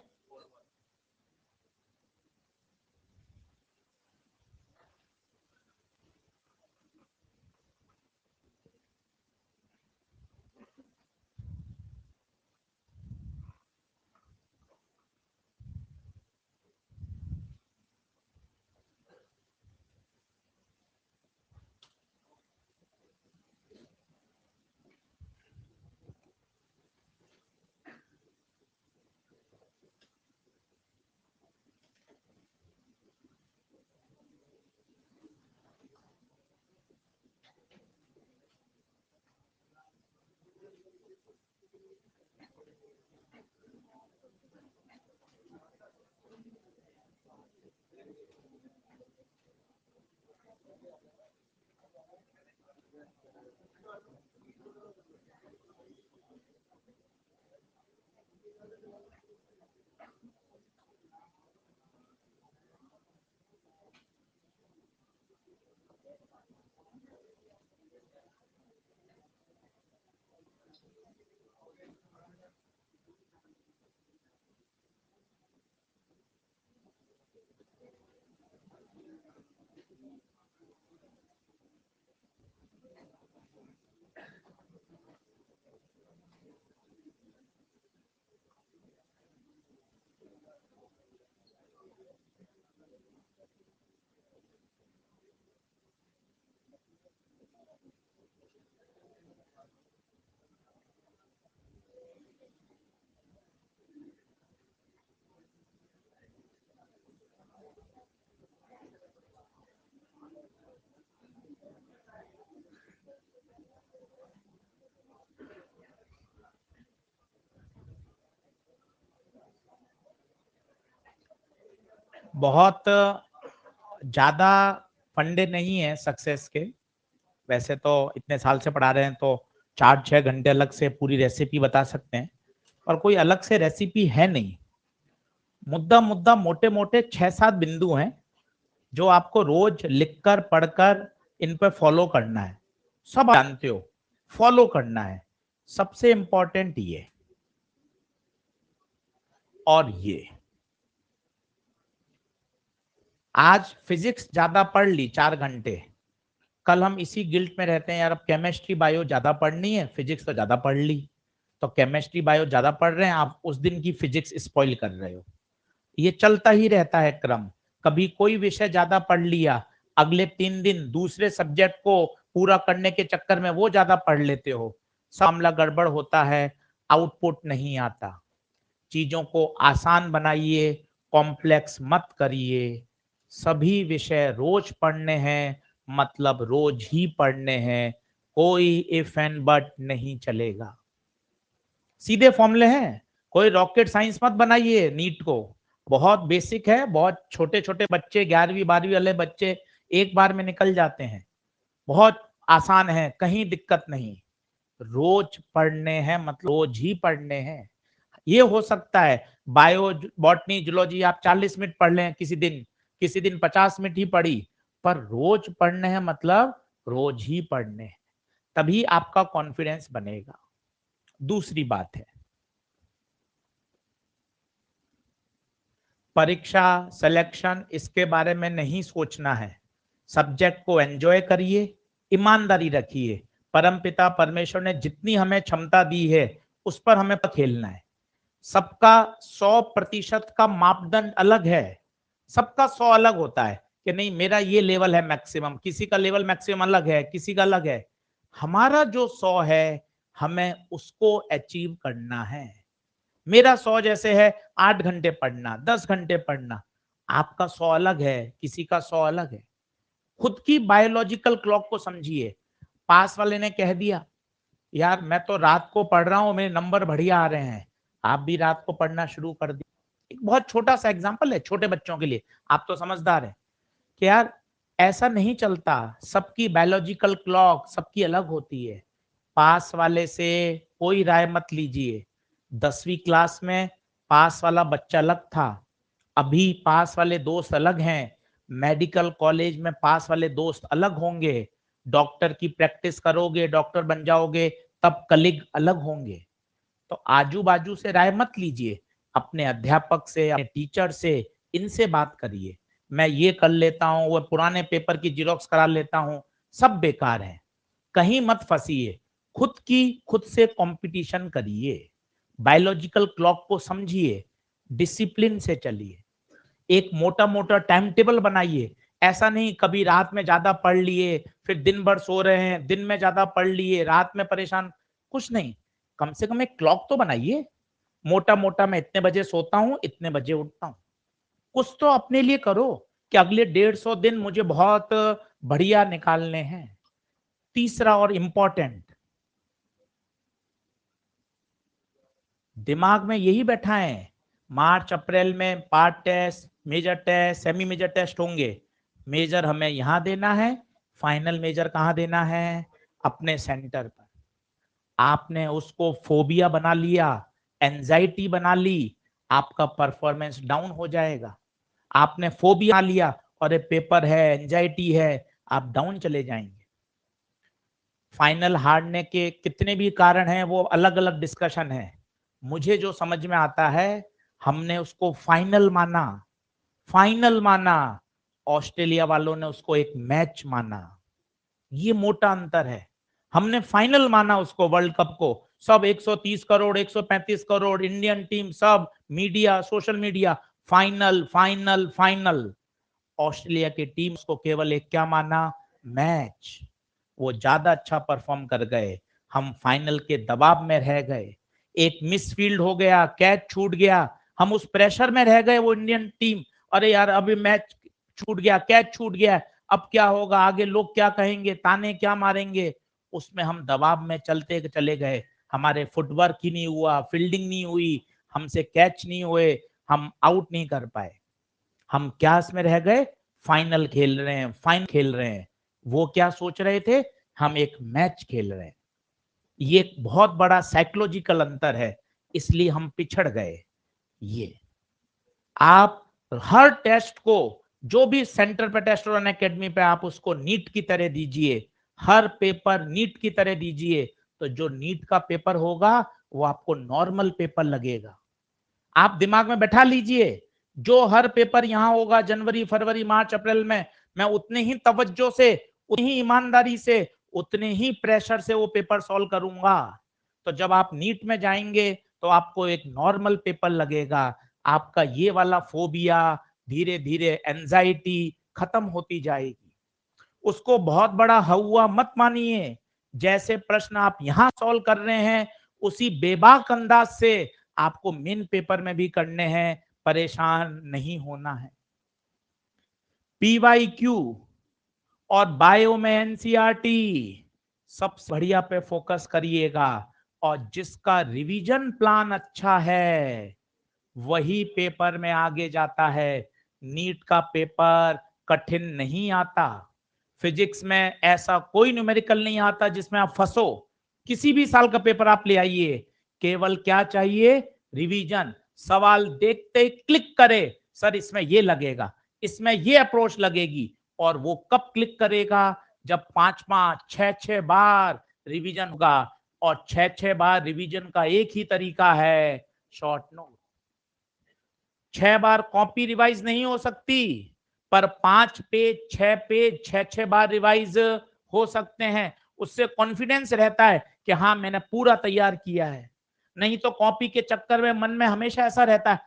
बहुत ज्यादा फंडे नहीं है सक्सेस के। वैसे तो इतने साल से पढ़ा रहे हैं तो 4-6 घंटे अलग से पूरी रेसिपी बता सकते हैं, पर कोई अलग से रेसिपी है नहीं। मुद्दा मुद्दा मोटे मोटे 6-7 बिंदु हैं जो आपको रोज लिखकर पढ़कर इन पे फॉलो करना है। सब जानते हो, फॉलो करना है। सबसे इंपॉर्टेंट ये और ये। आज फिजिक्स ज्यादा पढ़ ली 4 घंटे, कल हम इसी गिल्ट में रहते हैं यार अब केमिस्ट्री बायो ज्यादा पढ़नी है, फिजिक्स तो ज्यादा पढ़ ली। तो केमिस्ट्री बायो ज्यादा पढ़ रहे हैं, आप उस दिन की फिजिक्स स्पॉइल कर रहे हो। ये चलता ही रहता है क्रम। कभी कोई विषय ज्यादा पढ़ लिया, अगले 3 दिन दूसरे सब्जेक्ट को पूरा करने के चक्कर में वो ज्यादा पढ़ लेते हो, मामला गड़बड़ होता है, आउटपुट नहीं आता। चीजों को आसान बनाइए, कॉम्प्लेक्स मत करिए। सभी विषय रोज पढ़ने हैं, मतलब रोज ही पढ़ने हैं, कोई इफ एंड बट नहीं चलेगा। सीधे फॉर्मूले हैं, कोई रॉकेट साइंस मत बनाइए नीट को। बहुत बेसिक है, बहुत छोटे छोटे बच्चे 11वीं 12वीं वाले बच्चे एक बार में निकल जाते हैं। बहुत आसान है, कहीं दिक्कत नहीं। रोज पढ़ने हैं, मतलब रोज ही पढ़ने हैं। ये हो सकता है बायो बॉटनी जूलॉजी आप 40 मिनट पढ़ लें किसी दिन 50 मिनट ही पढ़ी, पर रोज पढ़ने हैं मतलब रोज ही पढ़ने हैं। तभी आपका कॉन्फिडेंस बनेगा। दूसरी बात है, परीक्षा सिलेक्शन इसके बारे में नहीं सोचना है। सब्जेक्ट को एंजॉय करिए, ईमानदारी रखिए। परमपिता परमेश्वर ने जितनी हमें क्षमता दी है उस पर हमें खेलना है। सबका 100% का मापदंड अलग है। सबका 100 अलग होता है कि नहीं मेरा ये लेवल है मैक्सिमम, किसी का लेवल मैक्सिमम अलग है, किसी का अलग है। हमारा जो 100 है हमें उसको अचीव करना है। मेरा 100 जैसे है 8 घंटे पढ़ना, 10 घंटे पढ़ना। आपका 100 अलग है, किसी का 100 अलग है। खुद की बायोलॉजिकल क्लॉक को समझिए। पास वाले ने कह दिया यार मैं तो रात को पढ़ रहा हूं, मेरे नंबर बढ़िया आ रहे हैं, आप भी रात को पढ़ना शुरू कर दिए। एक बहुत छोटा सा एग्जांपल है छोटे बच्चों के लिए, आप तो समझदार हैं कि यार ऐसा नहीं चलता। सबकी बायोलॉजिकल क्लॉक सबकी अलग होती है। पास वाले से कोई राय मत लीजिए। 10वीं क्लास में पास वाला बच्चा अलग था, अभी पास वाले दोस्त अलग हैं। मेडिकल कॉलेज में पास वाले दोस्त अलग होंगे। डॉक्टर की प्रैक्टिस करोगे, डॉक्टर बन जाओगे, तब कलीग अलग होंगे। तो आजू बाजू से राय मत लीजिए, अपने अध्यापक से, अपने टीचर से, इनसे बात करिए। मैं ये कर लेता हूँ, वो पुराने पेपर की जिरोक्स करा लेता हूँ, सब बेकार है। कहीं मत फंसिए। खुद से कंपटीशन करिए। बायोलॉजिकल क्लॉक को समझिए, डिसिप्लिन से चलिए। एक मोटा मोटा टाइम टेबल बनाइए। ऐसा नहीं कभी रात में ज्यादा पढ़ लिए फिर दिन भर सो रहे हैं, दिन में ज्यादा पढ़ लिए रात में परेशान, कुछ नहीं। कम से कम एक क्लॉक तो बनाइए। मोटा मोटा मैं इतने बजे सोता हूं, इतने बजे उठता हूं। कुछ तो अपने लिए करो कि अगले 150 दिन मुझे बहुत बढ़िया निकालने हैं। तीसरा और इंपॉर्टेंट, दिमाग में यही बैठा है मार्च अप्रैल में part test, major test, semi major test होंगे। मेजर हमें यहां देना है, फाइनल मेजर कहां देना है, अपने सेंटर पर। आपने उसको फोबिया बना लिया, एंजाइटी बना ली, आपका परफॉर्मेंस डाउन हो जाएगा। आपने फोबिया लिया और ये पेपर है, एंजाइटी है, आप डाउन चले जाएंगे। फाइनल हारने के कितने भी कारण हैं, वो अलग अलग डिस्कशन है। मुझे जो समझ में आता है, हमने उसको फाइनल माना, फाइनल माना। ऑस्ट्रेलिया वालों ने उसको एक मैच माना। ये मोटा अंतर है। हमने फाइनल माना उसको, वर्ल्ड कप को। सब 130 करोड़ 135 करोड़ इंडियन टीम, सब media, social media, final final final. Australia की टीम को केवल एक क्या माना, मैच। वो ज्यादा अच्छा परफॉर्म कर गए, हम फाइनल के दबाव में रह गए। एक मिसफील्ड हो गया, कैच छूट गया, हम उस प्रेशर में रह गए। वो इंडियन टीम, अरे यार अभी मैच छूट गया, कैच छूट गया, अब क्या होगा, आगे लोग क्या कहेंगे, ताने क्या मारेंगे। उसमें हम दबाव में चलते चले गए। हमारे फुटवर्क ही नहीं हुआ, फील्डिंग नहीं हुई, हमसे कैच नहीं हुए, हम आउट नहीं कर पाए। हम क्या में रह गए, फाइनल खेल रहे हैं, फाइनल खेल रहे हैं। वो क्या सोच रहे थे, हम एक मैच खेल रहे हैं। ये एक बहुत बड़ा साइकोलॉजिकल अंतर है, इसलिए हम पिछड़ गए। ये आप हर टेस्ट को, जो भी सेंटर पे टेस्ट और एकेडमी पे, आप उसको नीट की तरह दीजिए, हर पेपर नीट की तरह दीजिए, तो जो नीट का पेपर होगा वो आपको नॉर्मल पेपर लगेगा। आप दिमाग में बैठा लीजिए, जो हर पेपर यहां होगा जनवरी फरवरी मार्च अप्रैल में, मैं उतने ही तवज्जो से, उतनी ही ईमानदारी से, उतने ही प्रेशर से वो पेपर सॉल्व करूंगा। तो जब आप नीट में जाएंगे तो आपको एक नॉर्मल पेपर लगेगा। आपका ये वाला फोबिया, धीरे धीरे एंजाइटी खत्म होती जाएगी। उसको बहुत बड़ा हुआ मत मानिए। जैसे प्रश्न आप यहां सॉल्व कर रहे हैं, उसी बेबाक अंदाज से आपको मेन पेपर में भी करने हैं, परेशान नहीं होना है। पीवाईक्यू और बायो में एनसीईआरटी सबसे बढ़िया पे फोकस करिएगा। और जिसका रिवीजन प्लान अच्छा है वही पेपर में आगे जाता है। नीट का पेपर कठिन नहीं आता। फिजिक्स में ऐसा कोई न्यूमेरिकल नहीं आता जिसमें आप फंसो। किसी भी साल का पेपर आप ले आइए, केवल क्या चाहिए, रिवीजन। सवाल देखते ही क्लिक करे, सर इसमें ये लगेगा, इसमें ये अप्रोच लगेगी। और वो कब क्लिक करेगा, जब 5-5 6-6 बार रिवीजन होगा। और 6-6 बार रिवीजन का एक ही तरीका है, शॉर्ट नोट। 6 बार कॉपी रिवाइज नहीं हो सकती, पर 5 पेज 6 पेज 6-6 बार रिवाइज हो सकते हैं। उससे कॉन्फिडेंस रहता है कि हाँ मैंने पूरा तैयार किया है। नहीं तो कॉपी के चक्कर में मन में हमेशा ऐसा रहता है,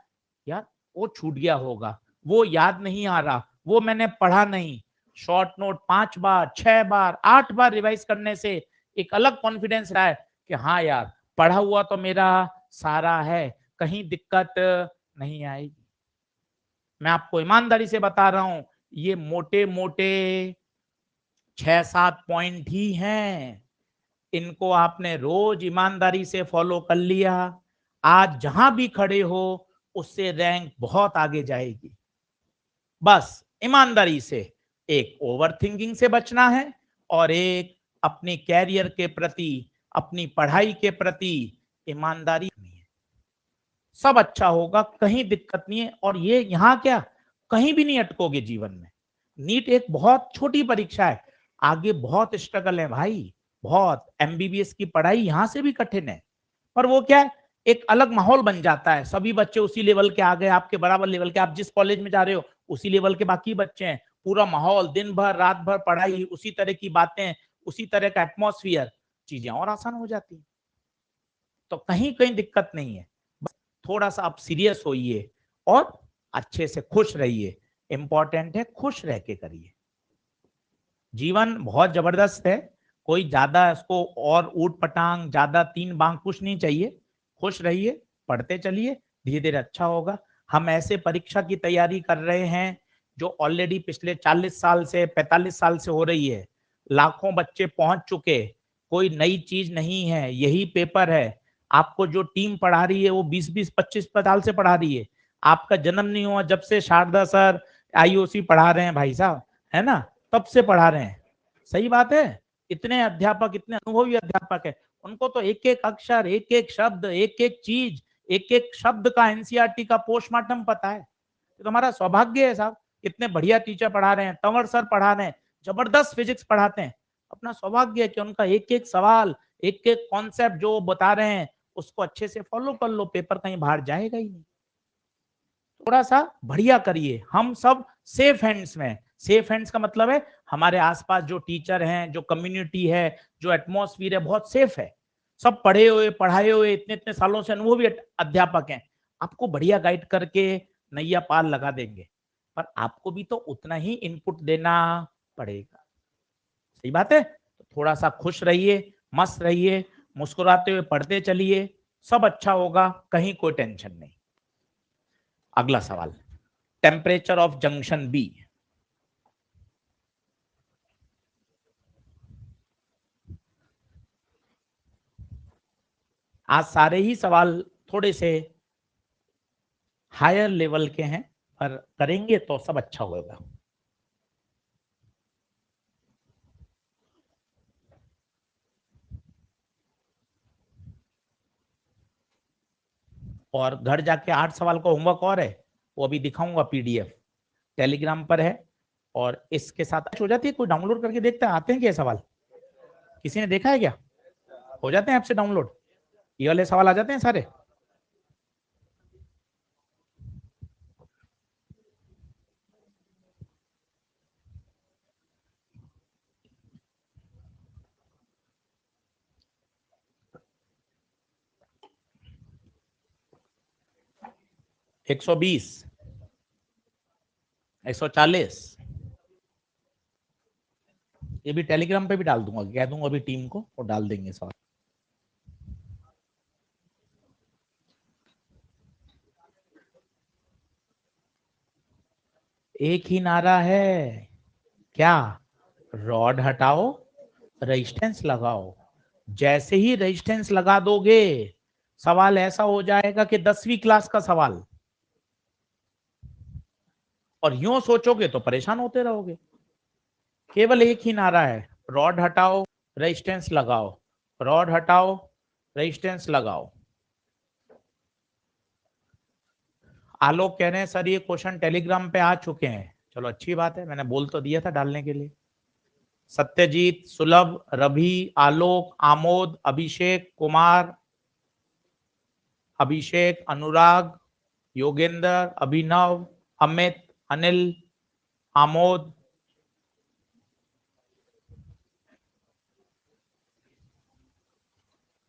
यार वो छूट गया होगा, वो याद नहीं आ रहा, वो मैंने पढ़ा नहीं। शॉर्ट नोट 5 बार 6 बार 8 बार रिवाइज करने से एक अलग कॉन्फिडेंस रहा है कि हाँ यार पढ़ा हुआ तो मेरा सारा है, कहीं दिक्कत नहीं आएगी। मैं आपको ईमानदारी से बता रहा हूं, ये मोटे मोटे 6-7 पॉइंट ही हैं। इनको आपने रोज ईमानदारी से फॉलो कर लिया, आज जहां भी खड़े हो उससे रैंक बहुत आगे जाएगी। बस ईमानदारी से, एक ओवर थिंकिंग से बचना है और एक अपने कैरियर के प्रति, अपनी पढ़ाई के प्रति ईमानदारी है। सब अच्छा होगा, कहीं दिक्कत नहीं है। और ये यहाँ क्या, कहीं भी नहीं अटकोगे जीवन में। नीट एक बहुत छोटी परीक्षा है, आगे बहुत स्ट्रगल है भाई, बहुत। एमबीबीएस की पढ़ाई यहां से भी कठिन है, पर वो क्या है, एक अलग माहौल बन जाता है। सभी बच्चे उसी लेवल के आ गए, आपके बराबर लेवल के। आप जिस कॉलेज में जा रहे हो उसी लेवल के बाकी बच्चे हैं। पूरा माहौल, दिन भर रात भर पढ़ाई, उसी तरह की बातें, उसी तरह का एटमॉस्फेयर, चीजें और आसान हो जाती है। तो कहीं कहीं दिक्कत नहीं है। थोड़ा सा आप सीरियस होइए और अच्छे से खुश रहिए। इंपॉर्टेंट है खुश रह के करिए। जीवन बहुत जबरदस्त है, कोई ज्यादा इसको और ऊट पटांग, ज्यादा तीन बांग कुछ नहीं चाहिए। खुश रहिए, पढ़ते चलिए, धीरे धीरे अच्छा होगा। हम ऐसे परीक्षा की तैयारी कर रहे हैं जो ऑलरेडी पिछले 40 साल से 45 साल से हो रही है। लाखों बच्चे पहुंच चुके, कोई नई चीज नहीं है, यही पेपर है। आपको जो टीम पढ़ा रही है वो 20-20 25 साल से पढ़ा रही है। आपका जन्म नहीं हुआ जब से शारदा सर आईओसी पढ़ा रहे हैं भाई साहब, है ना, तब से पढ़ा रहे हैं। सही बात है। इतने अध्यापक, इतने अनुभवी अध्यापक है, उनको तो एक एक अक्षर, एक एक शब्द, एक एक चीज, एक एक शब्द का एनसीईआरटी का पोस्टमार्टम पता है। तो हमारा सौभाग्य है साहब, इतने बढ़िया टीचर पढ़ा रहे हैं, तंवर सर पढ़ा रहे हैं, जबरदस्त फिजिक्स पढ़ाते हैं। अपना सौभाग्य है कि उनका एक एक सवाल, एक एक कॉन्सेप्ट जो बता रहे हैं उसको अच्छे से फॉलो कर लो, पेपर कहीं बाहर जाएगा ही नहीं। थोड़ा सा बढ़िया करिए, हम सब सेफ हैंड्स में। सेफ हैंड्स का मतलब है हमारे आसपास जो टीचर हैं, जो कम्युनिटी है, जो एटमॉस्फेयर है, बहुत सेफ है। सब पढ़े हुए, पढ़ाए हुए, इतने इतने सालों से अनुभवी अध्यापक हैं, आपको बढ़िया गाइड करके नैया पार लगा देंगे। पर आपको भी तो उतना ही इनपुट देना पड़ेगा। सही बात है। तो थोड़ा सा खुश रहिए, मस्त रहिए, मुस्कुराते हुए पढ़ते चलिए, सब अच्छा होगा, कहीं कोई टेंशन नहीं। अगला सवाल, टेम्परेचर ऑफ जंक्शन बी। आज सारे ही सवाल थोड़े से हायर लेवल के हैं, पर करेंगे तो सब अच्छा होगा। और घर जाके 8 सवाल का होमवर्क और है, वो अभी दिखाऊंगा, पीडीएफ टेलीग्राम पर है। और इसके साथ हो जाती है, कोई डाउनलोड करके देखता है, आते हैं क्या सवाल? किसी ने देखा है क्या? हो जाते हैं ऐप से डाउनलोड, ये वाले सवाल आ जाते हैं सारे? एक 120, 140, ये भी टेलीग्राम पे भी डाल दूंगा, कह दूंगा अभी टीम को, और डाल देंगे सवाल। एक ही नारा है क्या? रॉड हटाओ, रेजिस्टेंस लगाओ। जैसे ही रेजिस्टेंस लगा दोगे, सवाल ऐसा हो जाएगा कि 10वीं क्लास का सवाल, और यूं सोचोगे तो परेशान होते रहोगे। केवल एक ही नारा है, रॉड हटाओ, रेजिस्टेंस लगाओ, रॉड हटाओ, रेजिस्टेंस लगाओ। आलोक कह रहे हैं सर ये क्वेश्चन टेलीग्राम पे आ चुके हैं, चलो अच्छी बात है, मैंने बोल तो दिया था डालने के लिए। सत्यजीत, सुलभ, रवि, आलोक, आमोद, अभिषेक, कुमार, अभिषेक, अनुराग, योगेंद्र, अभिनव, अमित, अनिल, आमोद,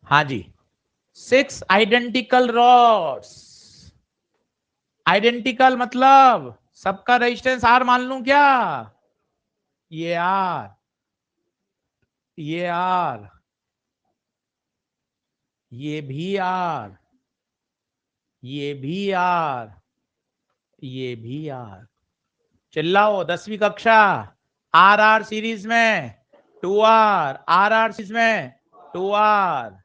हाँ जी, 6 आइडेंटिकल रॉड्स। आइडेंटिकल मतलब सबका रेजिस्टेंस आर मान लूं क्या? ये आर, ये आर, ये भी आर, ये भी आर, ये भी आर। चिल्लाओ 10वीं कक्षा, आर आर सीरीज में 2R, आर आर सीरीज में 2R।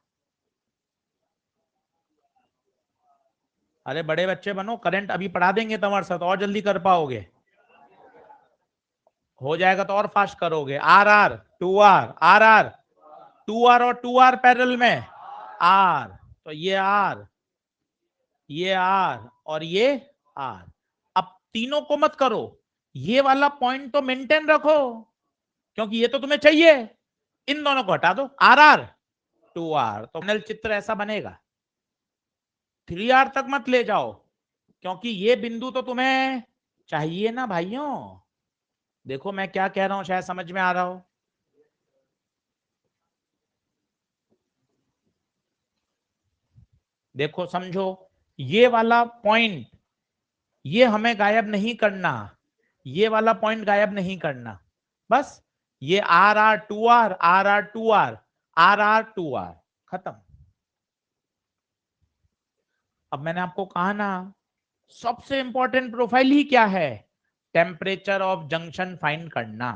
अरे बड़े बच्चे बनो, करंट अभी पढ़ा देंगे तुम्हारे साथ, और जल्दी कर पाओगे। हो जाएगा तो और फास्ट करोगे। Are R 2R, R R 2R और 2R पैरेलल में आर, तो ये आर, ये आर और ये आर। अब तीनों को मत करो, ये वाला पॉइंट तो मेंटेन रखो, क्योंकि ये तो तुम्हें चाहिए। इन दोनों को हटा दो, आर आर 2R, तो फाइनल चित्र ऐसा बनेगा। 3R तक मत ले जाओ, क्योंकि ये बिंदु तो तुम्हें चाहिए ना भाइयों। देखो मैं क्या कह रहा हूं, शायद समझ में आ रहा हो। देखो समझो, ये वाला पॉइंट, ये हमें गायब नहीं करना, ये वाला पॉइंट गायब नहीं करना, बस ये R R 2R, R R 2R, R R 2R, खत्म। अब मैंने आपको कहा ना, सबसे इंपॉर्टेंट प्रोफाइल ही क्या है? टेम्परेचर ऑफ जंक्शन फाइंड करना।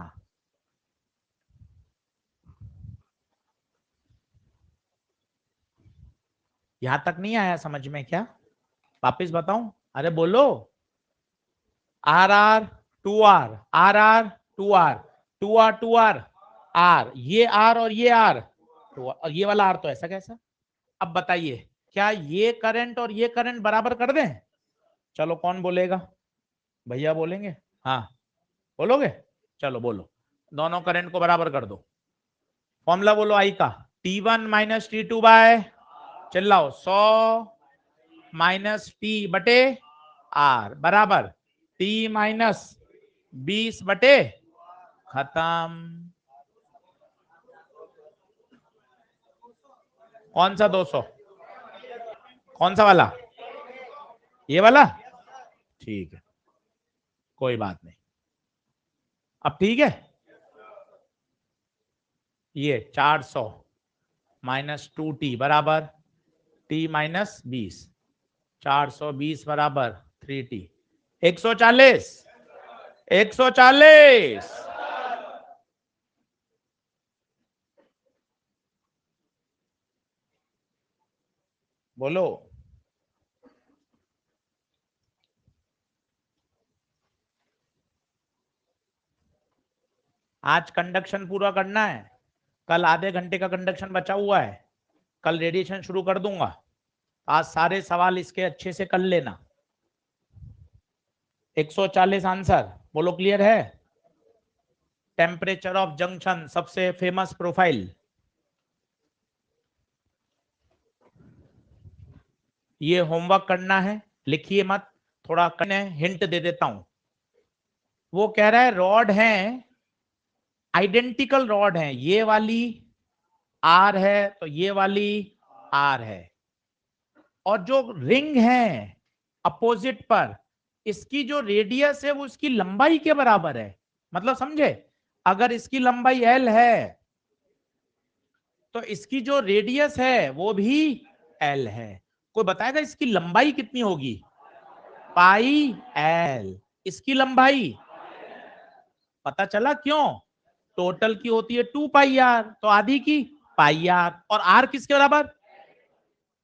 यहां तक नहीं आया समझ में क्या? वापिस बताऊं? अरे बोलो। R R 2R, R R 2R, 2R 2R, R, ये आर और ये आर, तो ये वाला आर तो ऐसा कैसा। अब बताइए क्या ये करंट और ये करंट बराबर कर दें? चलो कौन बोलेगा? भैया बोलेंगे? हाँ बोलोगे? चलो बोलो, दोनों करंट को बराबर कर दो। फॉर्मूला बोलो आई का, T1 माइनस T2 बाय, चिल्लाओ, 100 माइनस टी बटे आर बराबर T माइनस 20 बटे, खत्म। कौन सा 200? कौन सा वाला? ये वाला? ठीक है, कोई बात नहीं। अब ठीक है, ये 400 माइनस 2t बराबर t माइनस 20, 420 बराबर 3t, 140, 140। बोलो। आज कंडक्शन पूरा करना है, कल आधे घंटे का कंडक्शन बचा हुआ है, कल रेडिएशन शुरू कर दूंगा। आज सारे सवाल इसके अच्छे से कर लेना। 140 आंसर बोलो, क्लियर है? टेम्परेचर ऑफ जंक्शन सबसे फेमस प्रोफाइल, ये होमवर्क करना है, लिखिए मत, थोड़ा करने हिंट दे देता हूं। वो कह रहा है रॉड है, आइडेंटिकल रॉड है, ये वाली आर है तो ये वाली आर है, और जो रिंग है अपोजिट पर, इसकी जो रेडियस है वो इसकी लंबाई के बराबर है। मतलब समझे, अगर इसकी लंबाई एल है तो इसकी जो रेडियस है वो भी एल है। कोई बताएगा इसकी लंबाई कितनी होगी? Pi L. इसकी लंबाई पता चला क्यों? टोटल की होती है 2 पाई आर, तो आधी की पाई आर, और आर किसके बराबर?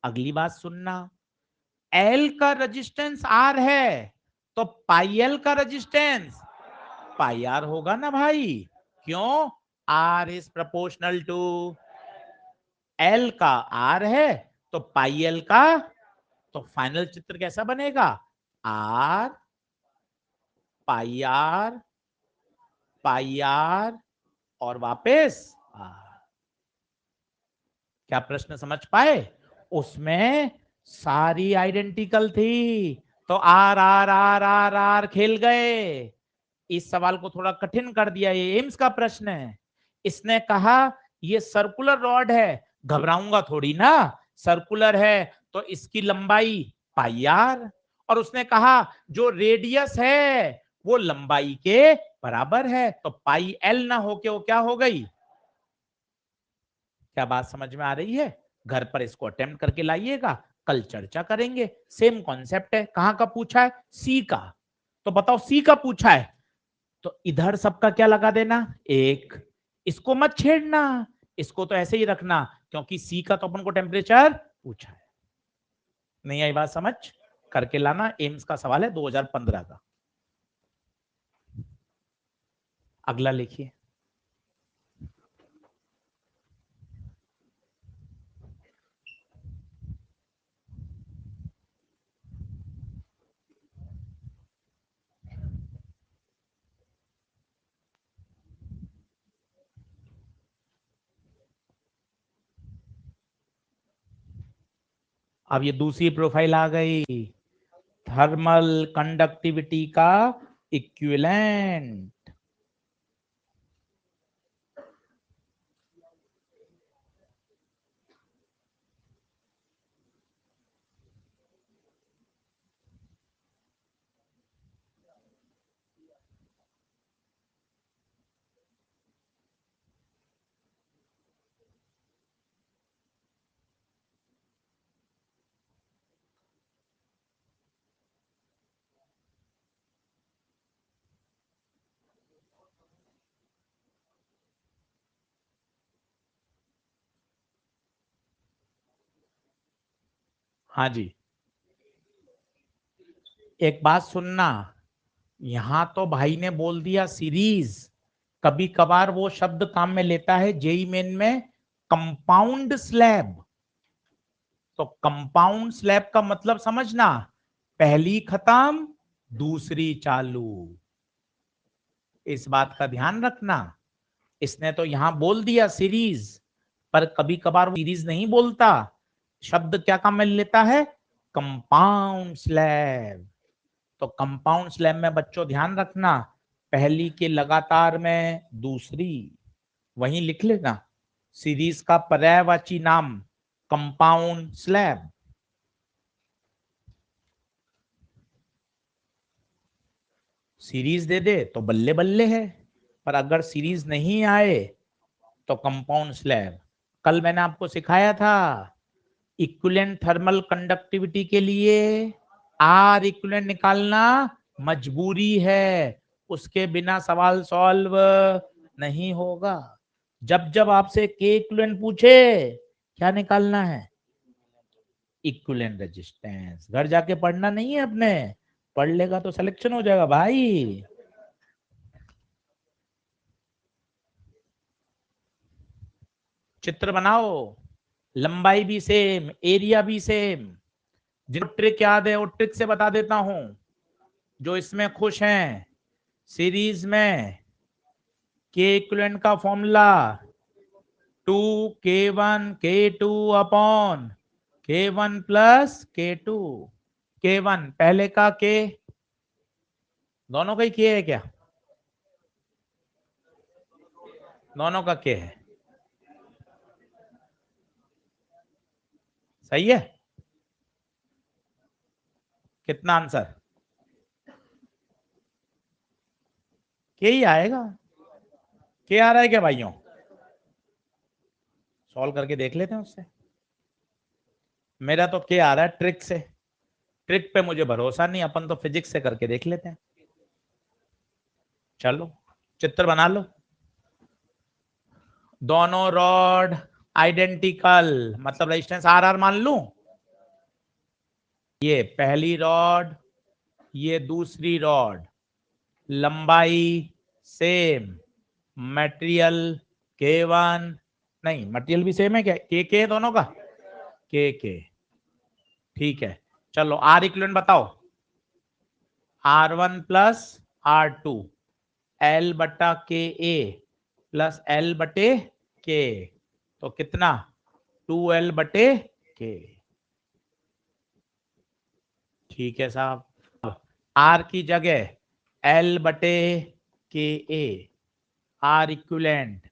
अगली बात सुनना, एल का रेजिस्टेंस आर है तो पाई एल का रेजिस्टेंस पाई आर होगा ना भाई। क्यों? R is proportional to, L का आर है तो पाई एल का, तो फाइनल चित्र कैसा बनेगा? R pi R, pi R, और वापस आर। क्या प्रश्न समझ पाए? उसमें सारी आइडेंटिकल थी, तो R R R R R खेल गए। इस सवाल को थोड़ा कठिन कर दिया, ये एम्स का प्रश्न है। इसने कहा ये सर्कुलर रॉड है, घबराऊंगा थोड़ी ना, सर्कुलर है तो इसकी लंबाई पाई आर, और उसने कहा जो रेडियस है वो लंबाई के बराबर है, तो पाई एल ना होके वो क्या हो गई? क्या बात समझ में आ रही है? घर पर इसको अटेम्प्ट करके लाइएगा, कल चर्चा करेंगे। सेम कॉन्सेप्ट है। कहां का पूछा है? सी का। तो बताओ सी का पूछा है तो इधर सबका क्या लगा देना? एक। इसको मत छेड़ना, इसको तो ऐसे ही रखना, क्योंकि सी का तो अपन को टेम्परेचर पूछा है। नहीं आई बात समझ? करके लाना, एम्स का सवाल है 2015 का। अगला लिखिए। अब ये दूसरी प्रोफाइल आ गई, थर्मल कंडक्टिविटी का इक्विवेलेंट। हाँ जी, एक बात सुनना, यहां तो भाई ने बोल दिया सीरीज, कभी कभार वो शब्द काम में लेता है जेई मेन में, कंपाउंड स्लैब। तो कंपाउंड स्लैब का मतलब समझना, पहली खत्म दूसरी चालू। इस बात का ध्यान रखना। इसने तो यहां बोल दिया सीरीज, पर कभी कभार सीरीज नहीं बोलता, शब्द क्या काम में लेता है, कंपाउंड स्लैब। तो कंपाउंड स्लैब में बच्चों ध्यान रखना, पहली के लगातार में दूसरी, वहीं लिख लेना सीरीज का पर्यायवाची नाम कंपाउंड स्लैब। सीरीज दे दे तो बल्ले बल्ले है, पर अगर सीरीज नहीं आए तो कंपाउंड स्लैब। कल मैंने आपको सिखाया था इक्विवेलेंट थर्मल कंडक्टिविटी के लिए आर इक्विवेलेंट निकालना मजबूरी है, उसके बिना सवाल सॉल्व नहीं होगा। जब जब आपसे के इक्विवेलेंट पूछे, क्या निकालना है, इक्विवेलेंट रेजिस्टेंस। घर जाके पढ़ना नहीं है अपने, पढ़ लेगा तो सिलेक्शन हो जाएगा भाई। चित्र बनाओ, लंबाई भी सेम, एरिया भी सेम। जिनको ट्रिक याद है वो ट्रिक से बता देता हूं, जो इसमें खुश हैं। सीरीज में के इक्विवेलेंट का formula 2k1k2 upon k1 plus k2। k1 पहले का k, दोनों का ही k है क्या, दोनों का k है, सही है। कितना आंसर, k ही आएगा। k आ रहा है क्या भाइयों, सॉल्व करके देख लेते हैं उससे। मेरा तो k आ रहा है ट्रिक से, ट्रिक पे मुझे भरोसा नहीं, अपन तो फिजिक्स से करके देख लेते हैं। चलो चित्र बना लो। दोनों रॉड आइडेंटिकल, मतलब रेजिस्टेंस आर आर मान लूं। ये पहली रॉड, ये दूसरी रॉड, लंबाई सेम, मटेरियल K1, नहीं मटेरियल भी सेम है क्या, के दोनों का, के ठीक है। चलो आर इक्विवेलेंट बताओ, R1 प्लस R2 L बटा के ए प्लस L बटे के, तो कितना 2L बटे के। ठीक है साहब, R की जगह L बटे के ए, आर इक्विवेलेंट,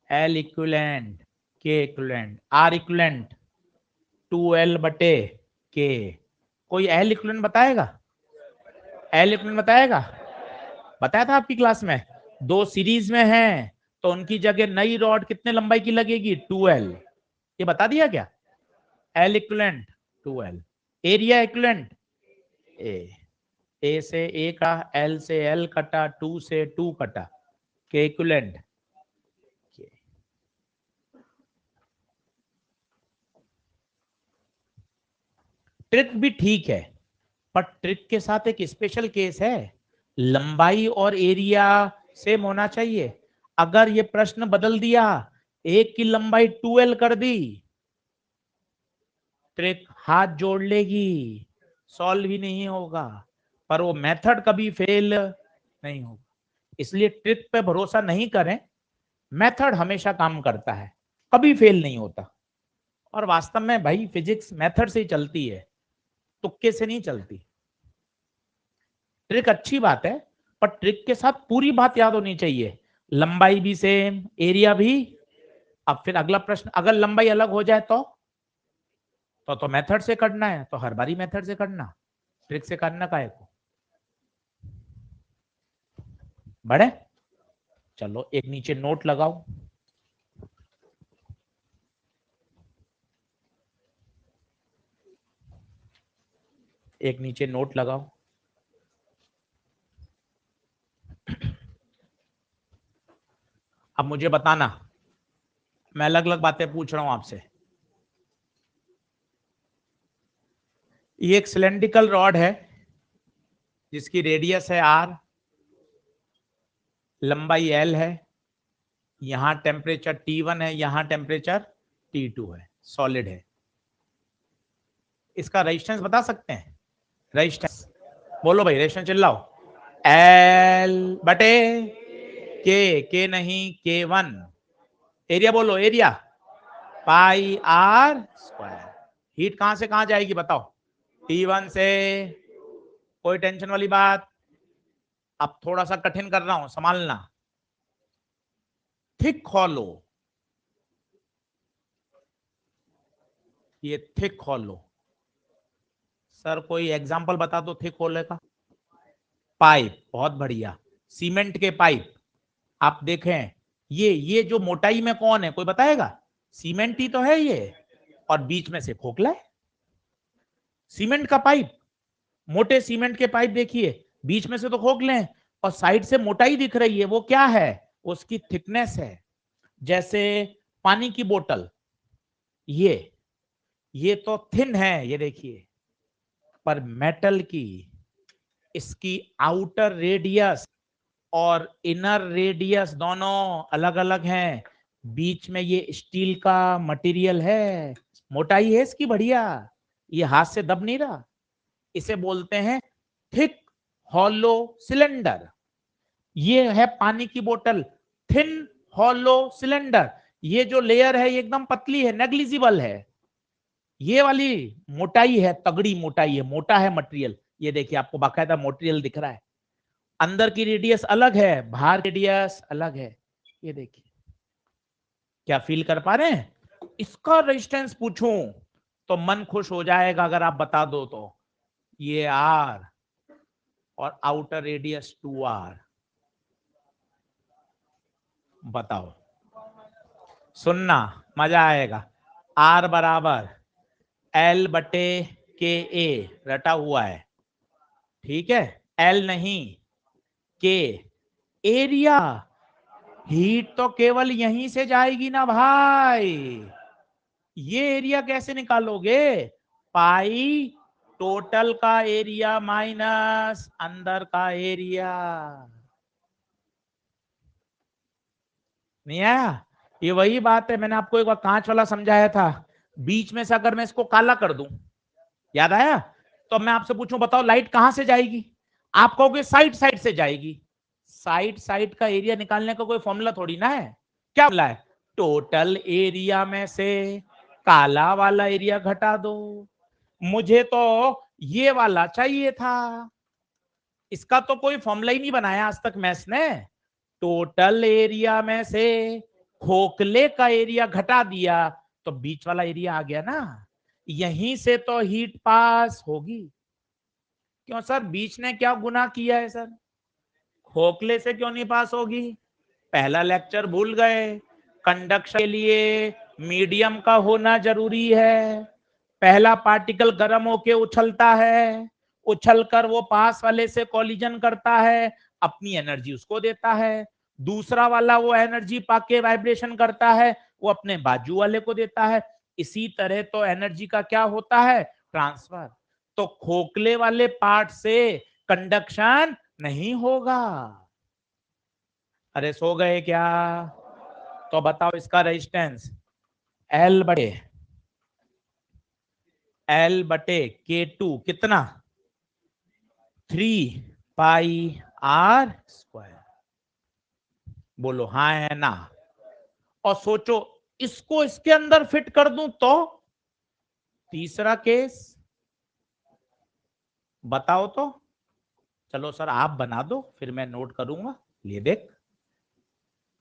एल इक्विवेलेंट, के इक्विवेलेंट। आर इक्विवेलेंट 2L बटे के, कोई एल इक्विवेलेंट बताएगा, एल इक्विवेलेंट बताएगा, बताया था आपकी क्लास में। दो सीरीज में हैं तो उनकी जगह नई रॉड कितने लंबाई की लगेगी, 2L, ये बता दिया क्या। L equivalent 2L, area equivalent A से ए का, एल से एल कटा, 2 से 2 कटा, के इक्विवेलेंट के। ट्रिक भी ठीक है, पर ट्रिक के साथ एक स्पेशल केस है, लंबाई और एरिया सेम होना चाहिए। अगर ये प्रश्न बदल दिया, एक की लंबाई 2L कर दी, ट्रिक हाथ जोड़ लेगी, सॉल्व ही नहीं होगा, पर वो मेथड कभी फेल नहीं होगा। इसलिए ट्रिक पे भरोसा नहीं करें, मेथड हमेशा काम करता है, कभी फेल नहीं होता। और वास्तव में भाई फिजिक्स मेथड से ही चलती है, तुक्के से नहीं चलती। ट्रिक अच्छी बात है, पर ट्रिक के साथ पूरी बात याद होनी चाहिए, लंबाई भी सेम, एरिया भी। अब फिर अगला प्रश्न, अगर लंबाई अलग हो जाए तो मेथड से करना है, तो हर बारी मेथड से करना, ट्रिक से करना काहे को। बढ़े, चलो एक नीचे नोट लगाओ, एक नीचे नोट लगाओ। अब मुझे बताना, मैं अलग अलग बातें पूछ रहा हूं आपसे। ये एक सिलेंड्रिकल रॉड है जिसकी रेडियस है R, लंबाई L है, यहां टेम्परेचर T1 है, यहां टेम्परेचर T2 है, सॉलिड है। इसका रेजिस्टेंस बता सकते हैं? रेजिस्टेंस बोलो भाई, रेजिस्टेंस चिल्लाओ। L बटे के नहीं K1, एरिया बोलो, area pi are square. Heat कहां से कहां जाएगी बताओ? T1 से, कोई टेंशन वाली बात? अब थोड़ा सा कठिन कर रहा हूं, संभालना। थिक हॉलो, ये थिक हॉलो, सर कोई एग्जांपल बता दो थिक हॉलो का। पाइप, बहुत बढ़िया, सीमेंट के पाइप। आप देखें ये जो मोटाई में कौन है, कोई बताएगा? सीमेंट ही तो है ये, और बीच में से खोखला है। सीमेंट का पाइप, मोटे सीमेंट के पाइप देखिए, बीच में से तो खोखले हैं और साइड से मोटाई दिख रही है, वो क्या है? उसकी थिकनेस है। जैसे पानी की बोतल, ये तो थिन है, ये देखिए, पर मेटल की इसकी आउटर रेडियस और इनर रेडियस दोनों अलग अलग हैं। बीच में ये स्टील का मटेरियल है, मोटाई है इसकी बढ़िया, ये हाथ से दब नहीं रहा। इसे बोलते हैं थिक हॉलो सिलेंडर। ये है पानी की बोतल, थिन हॉलो सिलेंडर। ये जो लेयर है ये एकदम पतली है, नेग्लिजिबल है। ये वाली मोटाई है, तगड़ी मोटाई है, मोटा है मटेरियल। ये देखिए आपको बाकायदा मटेरियल दिख रहा है। अंदर की रेडियस अलग है, बाहर रेडियस अलग है। ये देखिए, क्या फील कर पा रहे हैं? इसका रेजिस्टेंस पूछूं तो मन खुश हो जाएगा अगर आप बता दो तो। ये आर और आउटर रेडियस 2R। बताओ, सुनना मजा आएगा। आर बराबर L बटे के ए रटा हुआ है, ठीक है? L नहीं, के। एरिया, हीट तो केवल यहीं से जाएगी ना भाई, ये एरिया कैसे निकालोगे? पाई टोटल का एरिया माइनस अंदर का एरिया। नहीं आया? ये वही बात है, मैंने आपको एक बार कांच वाला समझाया था। बीच में से अगर मैं इसको काला कर दूं, याद आया? तो मैं आपसे पूछूं, बताओ लाइट कहां से जाएगी? आप कहोगे साइड साइड से जाएगी। साइड साइड का एरिया निकालने का कोई फॉर्मूला थोड़ी ना है। क्या फॉर्मूला है? टोटल एरिया में से काला वाला एरिया घटा दो। मुझे तो ये वाला चाहिए था, इसका तो कोई फॉर्मूला ही नहीं बनाया आज तक मैथ्स ने। टोटल एरिया में से खोखले का एरिया घटा दिया तो बीच वाला एरिया आ गया ना, यहीं से तो हीट पास होगी। क्यों सर, बीच ने क्या गुनाह किया है सर? खोखले से क्यों नहीं पास होगी? पहला लेक्चर भूल गए? कंडक्शन के लिए मीडियम का होना जरूरी है। पहला पार्टिकल गर्म होके उछलता है, उछलकर वो पास वाले से कॉलिजन करता है, अपनी एनर्जी उसको देता है। दूसरा वाला वो एनर्जी पाके वाइब्रेशन करता है, वो अपने बाजू वाले को देता है। इसी तरह तो एनर्जी का क्या होता है? ट्रांसफर। तो खोखले वाले पार्ट से कंडक्शन नहीं होगा। अरे सो गए क्या? तो बताओ इसका रेजिस्टेंस L बटे K2 कितना? 3πr²। बोलो हाँ है ना? और सोचो, इसको इसके अंदर फिट कर दूं तो तीसरा केस, बताओ तो। चलो सर आप बना दो, फिर मैं नोट करूंगा। ये देख,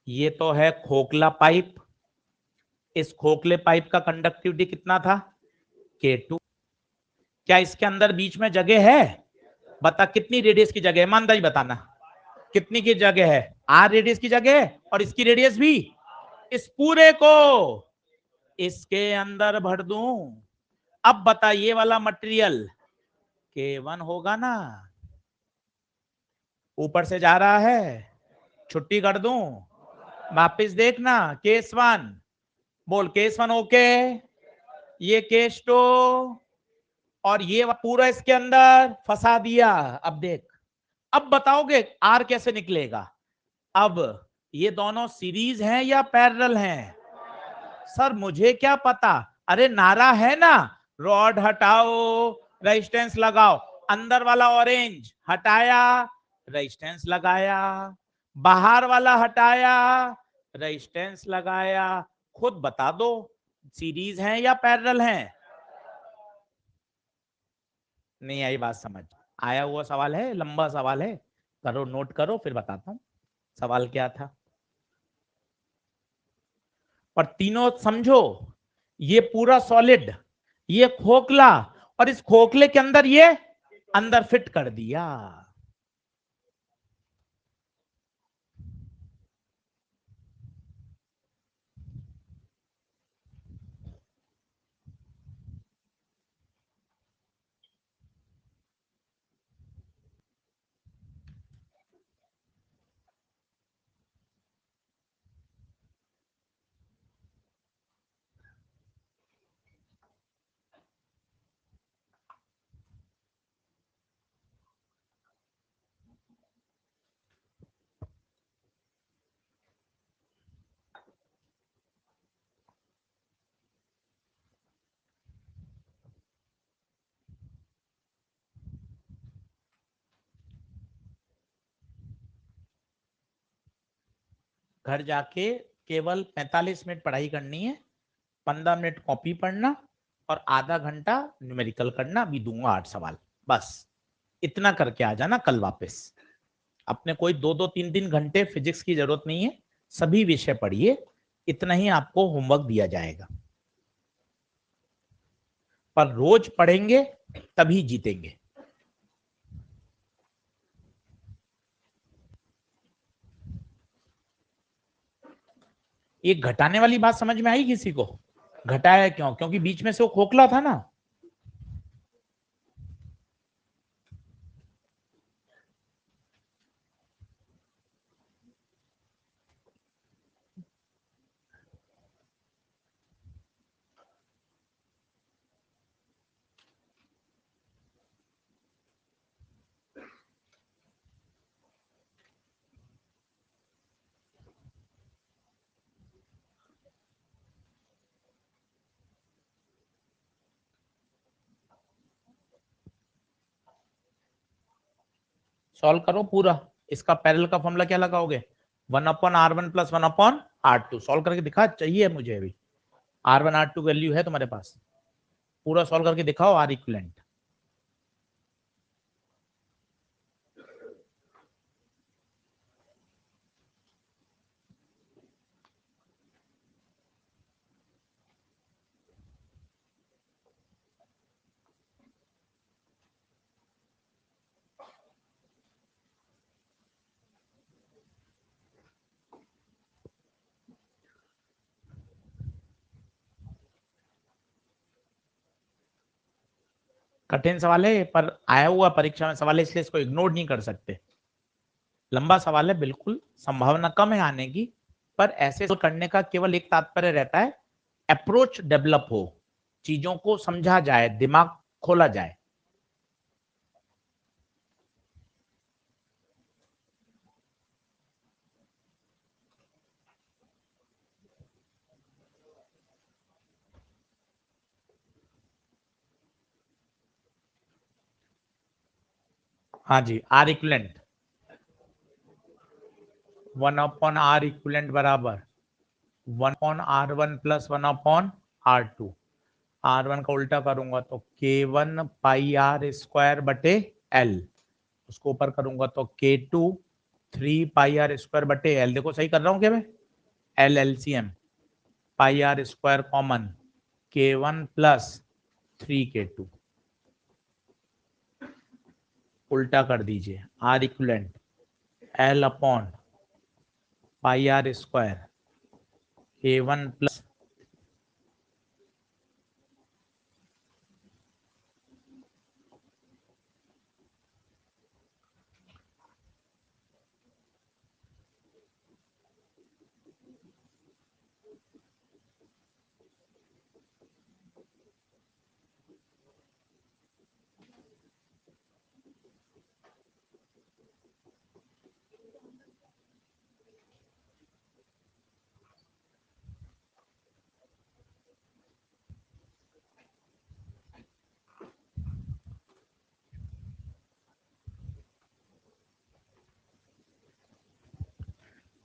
ये तो है खोखला पाइप। इस खोखले पाइप का कंडक्टिविटी कितना था? K2। क्या इसके अंदर बीच में जगह है? बता कितनी रेडियस की जगह है, ईमानदारी बताना। कितनी की जगह है? R रेडियस की जगह है, और इसकी रेडियस भी। इस पूरे को इसके अंदर भर दूं। अब बता, ये वाला मटेरियल K1 होगा ना? ऊपर से जा रहा है, छुट्टी कर दूं? वापिस देखना, केस 1 बोल, केस 1 ओके, ये केस 2, और ये पूरा इसके अंदर फंसा दिया। अब देख, अब बताओगे आर कैसे निकलेगा? अब ये दोनों सीरीज हैं या पैरेलल हैं? सर मुझे क्या पता, अरे नारा है ना, रॉड हटाओ रेजिस्टेंस लगाओ, अंदर वाला ऑरेंज हटाया रेजिस्टेंस लगाया, बाहर वाला हटाया रेजिस्टेंस लगाया। खुद बता दो सीरीज हैं या पैरेलल हैं? नहीं आई बात समझ? आया हुआ सवाल है, लंबा सवाल है, करो नोट करो फिर बताता हूं सवाल क्या था। और तीनों समझो, ये पूरा सॉलिड, ये खोखला, और इस खोखले के अंदर ये अंदर फिट कर दिया। घर जाके केवल 45 मिनट पढ़ाई करनी है, 15 मिनट कॉपी पढ़ना और आधा घंटा न्यूमेरिकल करना, अभी दूंगा 8 सवाल, बस इतना करके आ जाना कल वापस। अपने कोई 2-2 3-3 घंटे फिजिक्स की जरूरत नहीं है, सभी विषय पढ़िए, इतना ही आपको होमवर्क दिया जाएगा, पर रोज पढ़ेंगे तभी जीतेंगे। ये घटाने वाली बात समझ में आई किसी को? घटाया क्यों? क्योंकि बीच में से वो खोखला था ना। सॉल्व करो पूरा, इसका पैरेलल का फॉर्मूला क्या लगाओगे? 1/r1 + 1/r2। सॉल्व करके दिखा, चाहिए मुझे अभी। R1 R2 वैल्यू है तुम्हारे पास, पूरा सॉल्व करके दिखाओ आर इक्विवेलेंट। कठिन सवाल है पर आया हुआ परीक्षा में सवाल है, इसलिए इसको इग्नोर नहीं कर सकते। लंबा सवाल है, बिल्कुल संभावना कम है आने की, पर ऐसे करने का केवल एक तात्पर्य रहता है, अप्रोच डेवलप हो, चीजों को समझा जाए, दिमाग खोला जाए। हाँ जी, आर इक्विवेलेंट 1/r इक्विवेलेंट बराबर 1/r1 + 1/r2। R1 का उल्टा करूंगा तो K1 πr² बटे L, उसको ऊपर करूंगा तो K2 3πr² बटे L। देखो सही कर रहा हूं क्या मैं? L LCM πr² common, K1 + 3K2 उल्टा कर दीजिए, R इक्विवेलेंट L/πr² K1 +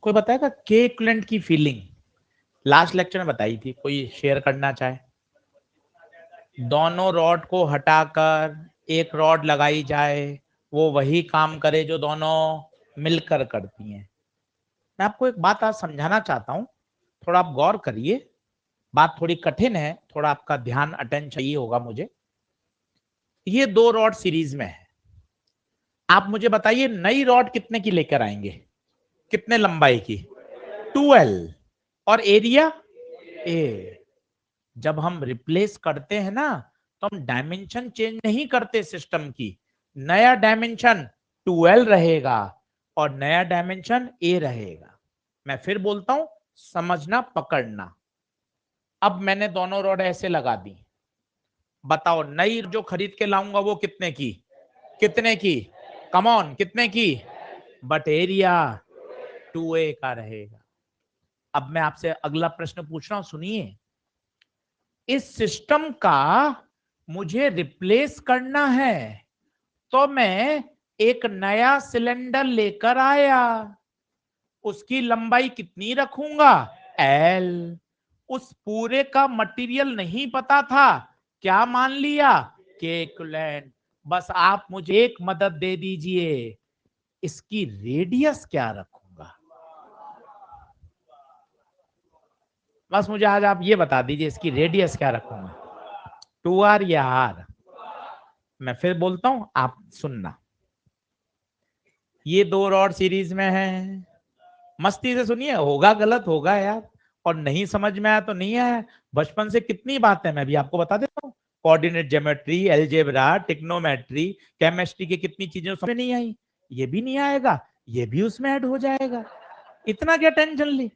कोई बताएगा के इक्विवेलेंट की फीलिंग? लास्ट लेक्चर में बताई थी, कोई शेयर करना चाहे? दोनों रॉड को हटाकर एक रॉड लगाई जाए, वो वही काम करे जो दोनों मिलकर करती हैं। मैं आपको एक बात आज समझाना चाहता हूं, थोड़ा आप गौर करिए। बात थोड़ी कठिन है, थोड़ा आपका ध्यान अटेंड चाहिए होगा मुझे। ये दो रॉड सीरीज में है। आप मुझे बताइए नई रॉड कितने की लेकर आएंगे? कितने लंबाई की? 12। और एरिया ए। जब हम रिप्लेस करते हैं ना, तो हम डायमेंशन चेंज नहीं करते सिस्टम की। नया डायमेंशन 12 रहेगा और नया डायमेंशन ए रहेगा। मैं फिर बोलता हूं, समझना, पकड़ना। अब मैंने दोनों रॉड ऐसे लगा दी। बताओ नई जो खरीद के लाऊंगा वो कितने की? कितने की? कम ऑन, कितने की? बट एरिया 2a का रहेगा। अब मैं आपसे अगला प्रश्न पूछ रहा हूं, सुनिए। इस सिस्टम का मुझे रिप्लेस करना है, तो मैं एक नया सिलेंडर लेकर आया। उसकी लंबाई कितनी रखूंगा? एल। उस पूरे का मटेरियल नहीं पता था, क्या मान लिया? के इक्विवेलेंट। बस आप मुझे एक मदद दे दीजिए, इसकी रेडियस क्या रखूंगा? बस मुझे आज आप ये बता दीजिए, इसकी रेडियस क्या रखूंगा? 2r या r? मैं फिर बोलता हूं, आप सुनना। ये दो रॉड सीरीज में है, मस्ती से सुनिए, होगा गलत होगा यार, और नहीं समझ में आया तो नहीं आया। बचपन से कितनी बातें मैं भी आपको बता देता हूँ। Coordinate geometry, algebra, trigonometry, chemistry की कितनी चीजें समझ नहीं आई, ये भी नहीं आएगा, ये भी उसमें ऐड हो जाएगा। इतना क्या टेंशन ली?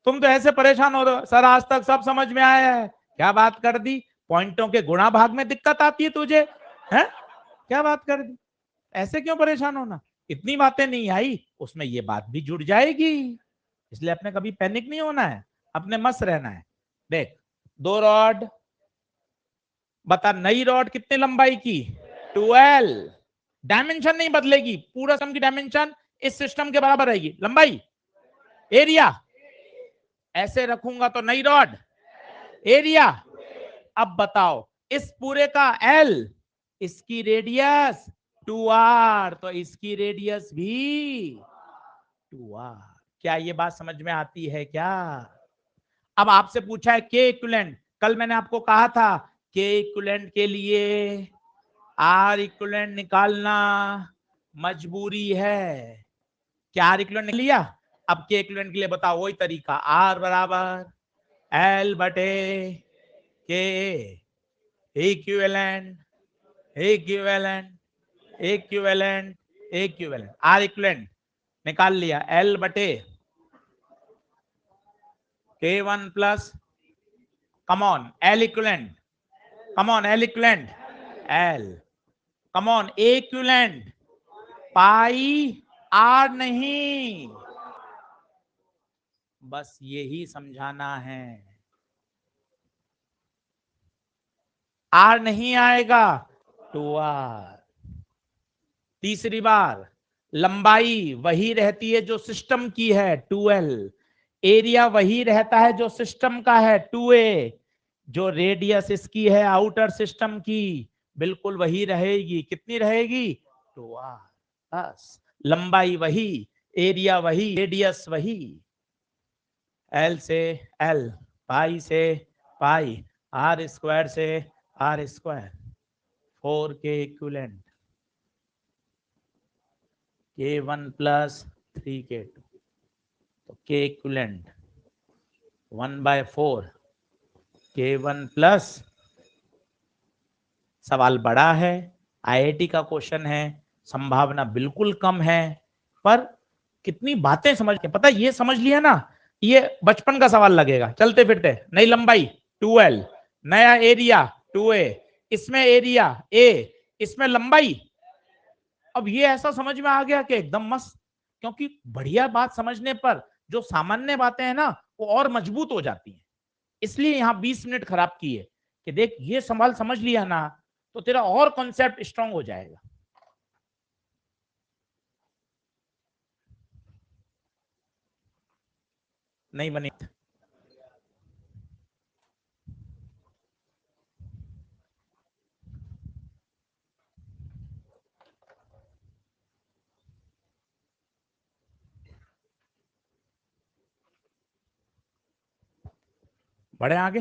तुम तो ऐसे परेशान हो रहे हो, सर आज तक सब समझ में आया है। क्या बात कर दी? पॉइंटों के गुणा भाग में दिक्कत आती है तुझे? है क्या बात कर दी? ऐसे क्यों परेशान होना? इतनी बातें नहीं आई, उसमें ये बात भी जुड़ जाएगी। इसलिए अपने कभी पैनिक नहीं होना है, अपने मस्त रहना है। देख, दो रॉड, बता नई रॉड कितने लंबाई की? 12। डायमेंशन नहीं बदलेगी, पूरा सिस्टम की डायमेंशन इस सिस्टम के बराबर रहेगी। लंबाई, एरिया, ऐसे रखूंगा तो नई रॉड, एरिया। अब बताओ इस पूरे का एल, इसकी रेडियस 2r, तो इसकी रेडियस भी 2r। क्या ये बात समझ में आती है क्या? अब आपसे पूछा है के इक्विवेलेंट। कल मैंने आपको कहा था के इक्विवेलेंट के लिए आर इक्विवेलेंट निकालना मजबूरी है। क्या आर इक्विवेलेंट निकाल लिया? अब के इक्विवेलेंट के लिए बताओ वही तरीका, आर बराबर एल बटे K. Equivalent, equivalent, equivalent, equivalent. R equivalent निकाल लिया, एल बटे K1 plus, come on L equivalent, come on L equivalent, L, come on A equivalent, pi R नहीं। बस यही समझाना है। आर नहीं आएगा, 2r। तीसरी बार, लंबाई वही रहती है जो सिस्टम की है 12, एरिया वही रहता है जो सिस्टम का है 2a, जो रेडियस इसकी है आउटर सिस्टम की बिल्कुल वही रहेगी। कितनी रहेगी? 2r। बस लंबाई वही, एरिया वही, रेडियस वही। एल से एल, पाई से पाई, आर स्क्वायर से R square, 4k equivalent, K1 plus 3k2, तो K इक्विवेलेंट 1/4 K1 प्लस। सवाल बड़ा है, आईआईटी का क्वेश्चन है, संभावना बिल्कुल कम है, पर कितनी बातें समझ के, पता ये समझ लिया ना, ये बचपन का सवाल लगेगा। चलते फिरते, नई लंबाई 12, नया एरिया 2a, इसमें एरिया a, इसमें लंबाई। अब ये ऐसा समझ में आ गया कि एकदम मस्त, क्योंकि बढ़िया बात समझने पर जो सामान्य बातें हैं ना वो और मजबूत हो जाती हैं। इसलिए यहां 20 मिनट खराब किए कि देख ये सवाल समझ लिया ना तो तेरा और कॉन्सेप्ट स्ट्रांग हो जाएगा। नहीं बनी। बढ़े आगे।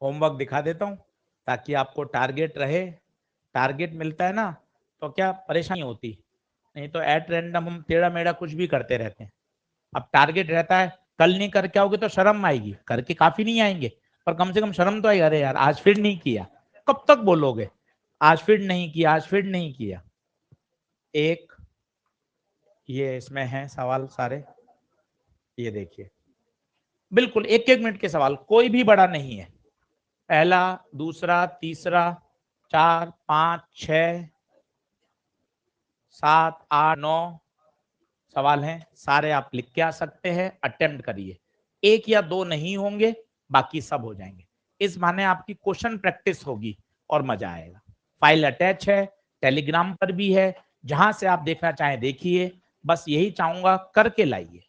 होमवर्क दिखा देता हूं ताकि आपको टारगेट रहे। टारगेट मिलता है ना तो क्या परेशानी होती, नहीं तो एट रैंडम हम टेढ़ा मेढ़ा कुछ भी करते रहते हैं। अब टारगेट रहता है, कल नहीं करके आओगे तो शर्म आएगी, करके काफी नहीं आएंगे पर कम से कम शर्म तो आई, अरे यार आज फिर नहीं किया। कब तक बोलोगे आज फिर नहीं किया, आज फिर नहीं किया। एक ये इसमें है सवाल सारे, ये देखिए बिल्कुल एक एक मिनट के सवाल, कोई भी बड़ा नहीं है। पहला, दूसरा, तीसरा, 4, 5, 6, 7, 8, 9 सवाल हैं, सारे आप लिख के आ सकते हैं। अटेम्प्ट करिए, एक या दो नहीं होंगे, बाकी सब हो जाएंगे। इस बहाने आपकी क्वेश्चन प्रैक्टिस होगी और मजा आएगा। फाइल अटैच है, टेलीग्राम पर भी है, जहां से आप देखना चाहें देखिए। बस यही चाहूंगा करके लाइए।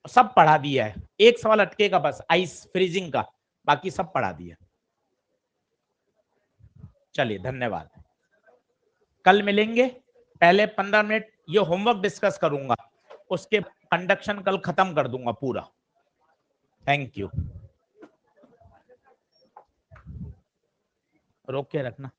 सब पढ़ा दिया है, एक सवाल अटकेगा बस आइस फ्रीजिंग का, बाकी सब पढ़ा दिया। चलिए धन्यवाद, कल मिलेंगे। पहले 15 मिनट ये होमवर्क डिस्कस करूंगा, उसके कंडक्शन कल खत्म कर दूंगा पूरा। Thank you. रोक के रखना।